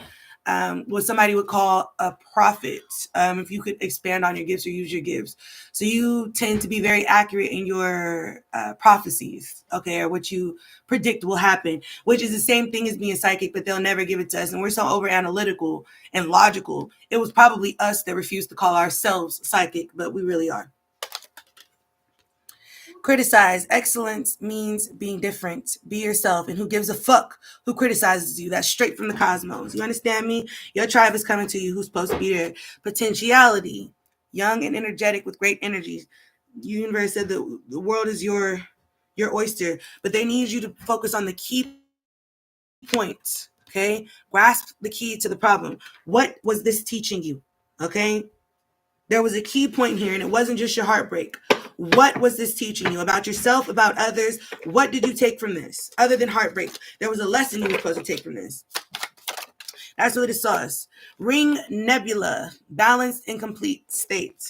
what somebody would call a prophet, if you could expand on your gifts or use your gifts. So you tend to be very accurate in your prophecies, okay, or what you predict will happen, which is the same thing as being psychic, but they'll never give it to us. And we're so over analytical and logical. It was probably us that refused to call ourselves psychic, but we really are. Criticize. Excellence means being different. Be yourself. And who gives a fuck who criticizes you? That's straight from the cosmos. You understand me? Your tribe is coming to you. Who's supposed to be there? Potentiality. Young and energetic with great energy. The universe said that the world is your oyster. But they need you to focus on the key points. Okay? Grasp the key to the problem. What was this teaching you? Okay? There was a key point here, and it wasn't just your heartbreak. What was this teaching you about yourself, about others? What did you take from this? Other than heartbreak, there was a lesson you were supposed to take from this. That's what it says. Ring nebula, balanced and complete state.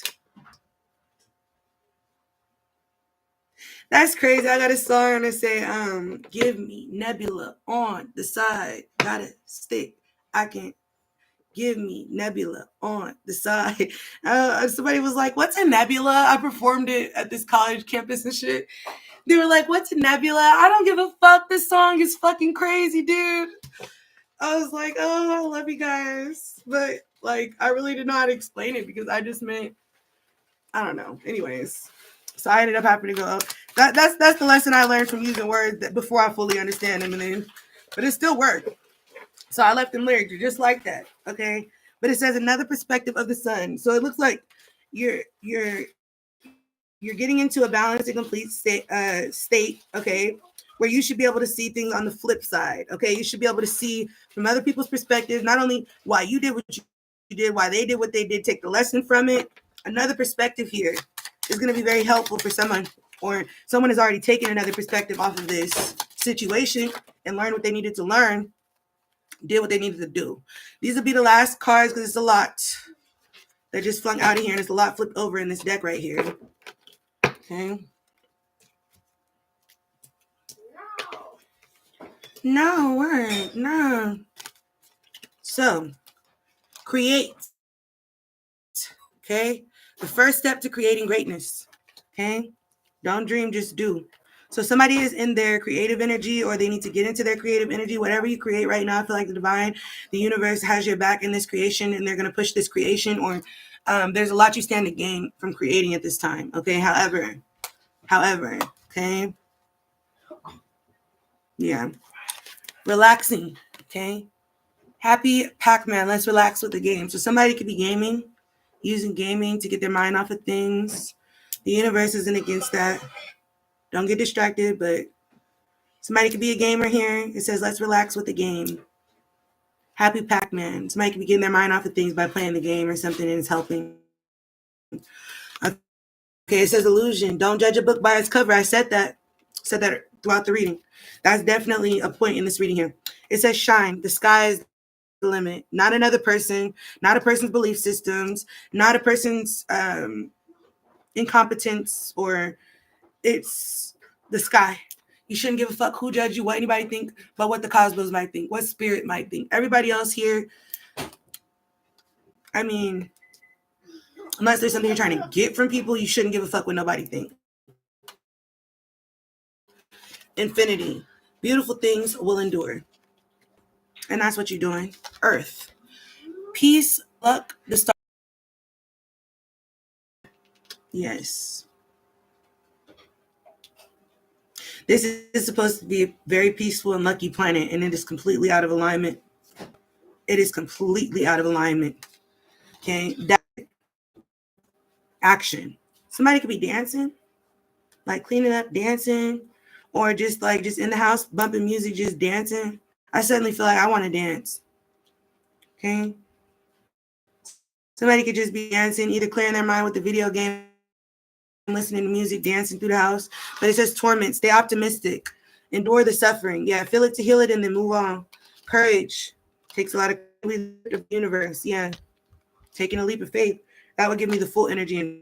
That's crazy. I got a song that say, give me nebula on the side. Gotta stick. I can't. Give me nebula on the side. Somebody was like, what's a nebula? I performed it at this college campus and shit. They were like, what's a nebula? I don't give a fuck. This song is fucking crazy, dude. I was like, oh, I love you guys. But like, I really didn't know how to explain it because I just meant, I don't know. Anyways, so I ended up having to go. That's the lesson I learned from using words that before I fully understand them. But it still worked. So I left them lyrics just like that, okay? But it says another perspective of the sun. So it looks like you're getting into a balanced and complete state, okay, where you should be able to see things on the flip side, okay? You should be able to see from other people's perspectives, not only why you did what you did, why they did what they did, take the lesson from it. Another perspective here is going to be very helpful for someone, or someone has already taken another perspective off of this situation and learned what they needed to learn. Did what they needed to do. These will be the last cards because it's a lot that just flung out of here, and it's a lot flipped over in this deck right here. Okay. No word. No. So, create. Okay. The first step to creating greatness. Okay. Don't dream, just do. So somebody is in their creative energy, or they need to get into their creative energy. Whatever you create right now, I feel like the universe has your back in this creation, and they're going to push this creation, or there's a lot you stand to gain from creating at this time. Okay. However, okay. Yeah. Relaxing. Okay. Happy Pac-Man. Let's relax with the game. So somebody could be gaming, using gaming to get their mind off of things. The universe isn't against that. Don't get distracted, but somebody could be a gamer here. It says, let's relax with the game. Happy Pac-Man. Somebody could be getting their mind off of things by playing the game or something, and it's helping. Okay, it says illusion. Don't judge a book by its cover. I said that throughout the reading. That's definitely a point in this reading here. It says shine. The sky is the limit. Not another person, not a person's belief systems, not a person's incompetence, or it's the sky. You shouldn't give a fuck who judge you, what anybody think, but what the cosmos might think, what spirit might think. Everybody else here, I mean, unless there's something you're trying to get from people, you shouldn't give a fuck what nobody think. Infinity. Beautiful things will endure. And that's what you're doing. Earth. Peace luck, the star. Yes. This is supposed to be a very peaceful and lucky planet, and it is completely out of alignment. It is completely out of alignment. Okay. That action. Somebody could be dancing, like cleaning up, dancing, or just in the house, bumping music, just dancing. I suddenly feel like I want to dance. Okay. Somebody could just be dancing, either clearing their mind with the video game, listening to music, dancing through the house. But it says torment. Stay optimistic. Endure the suffering. Yeah, feel it to heal it and then move on. Courage. Takes a lot of the universe. Yeah. Taking a leap of faith. That would give me the full energy. And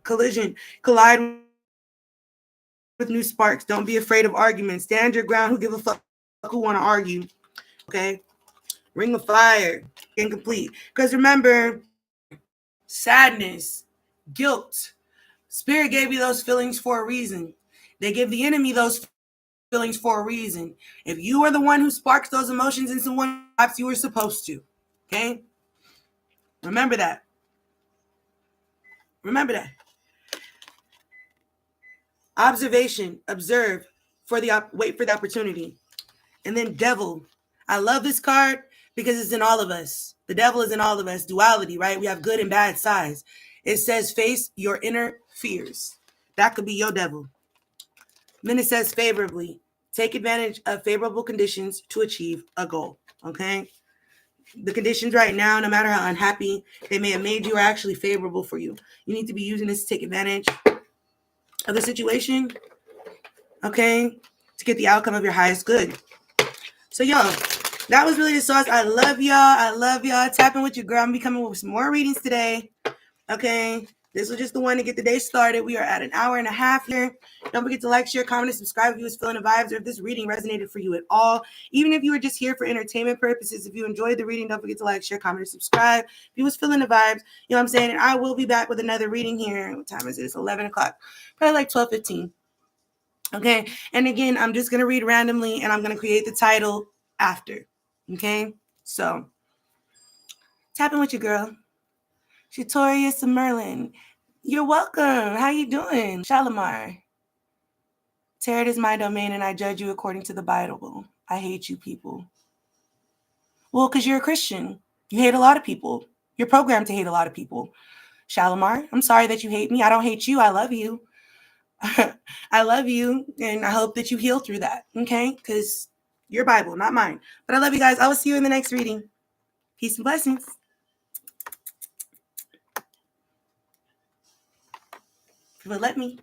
collision. Collide with new sparks. Don't be afraid of arguments. Stand your ground. Who give a fuck who want to argue? Okay. Ring of fire. Incomplete. Because remember, sadness, guilt. Spirit gave you those feelings for a reason. They give the enemy those feelings for a reason. If you are the one who sparks those emotions in someone, perhaps you were supposed to. Okay? Remember that. Remember that. Observation. Observe. Wait for the opportunity. And then devil. I love this card because it's in all of us. The devil is in all of us. Duality, right? We have good and bad sides. It says face your inner fears. That could be your devil. Then it says favorably. Take advantage of favorable conditions to achieve a goal. Okay? The conditions right now, no matter how unhappy they may have made you, are actually favorable for you. You need to be using this to take advantage of the situation, okay, to get the outcome of your highest good. So, y'all, that was really the sauce. I love y'all. I love y'all. Tapping with your girl. I'm be coming with some more readings today. Okay. This was just the one to get the day started. We are at an hour and a half here. Don't forget to like, share, comment, and subscribe if you was feeling the vibes or if this reading resonated for you at all. Even if you were just here for entertainment purposes, if you enjoyed the reading, don't forget to like, share, comment, and subscribe. If you was feeling the vibes, you know what I'm saying? And I will be back with another reading here. What time is it? It's 11 o'clock. Probably like 12:15. Okay. And again, I'm just going to read randomly and I'm going to create the title after. Okay. So, tapping with your girl. Shatorius Merlin. You're welcome. How you doing? Shalimar. Tarot is my domain and I judge you according to the Bible. I hate you people. Well, because you're a Christian. You hate a lot of people. You're programmed to hate a lot of people. Shalimar, I'm sorry that you hate me. I don't hate you. I love you. I love you. And I hope that you heal through that. Okay? Because your Bible, not mine. But I love you guys. I will see you in the next reading. Peace and blessings. But let me.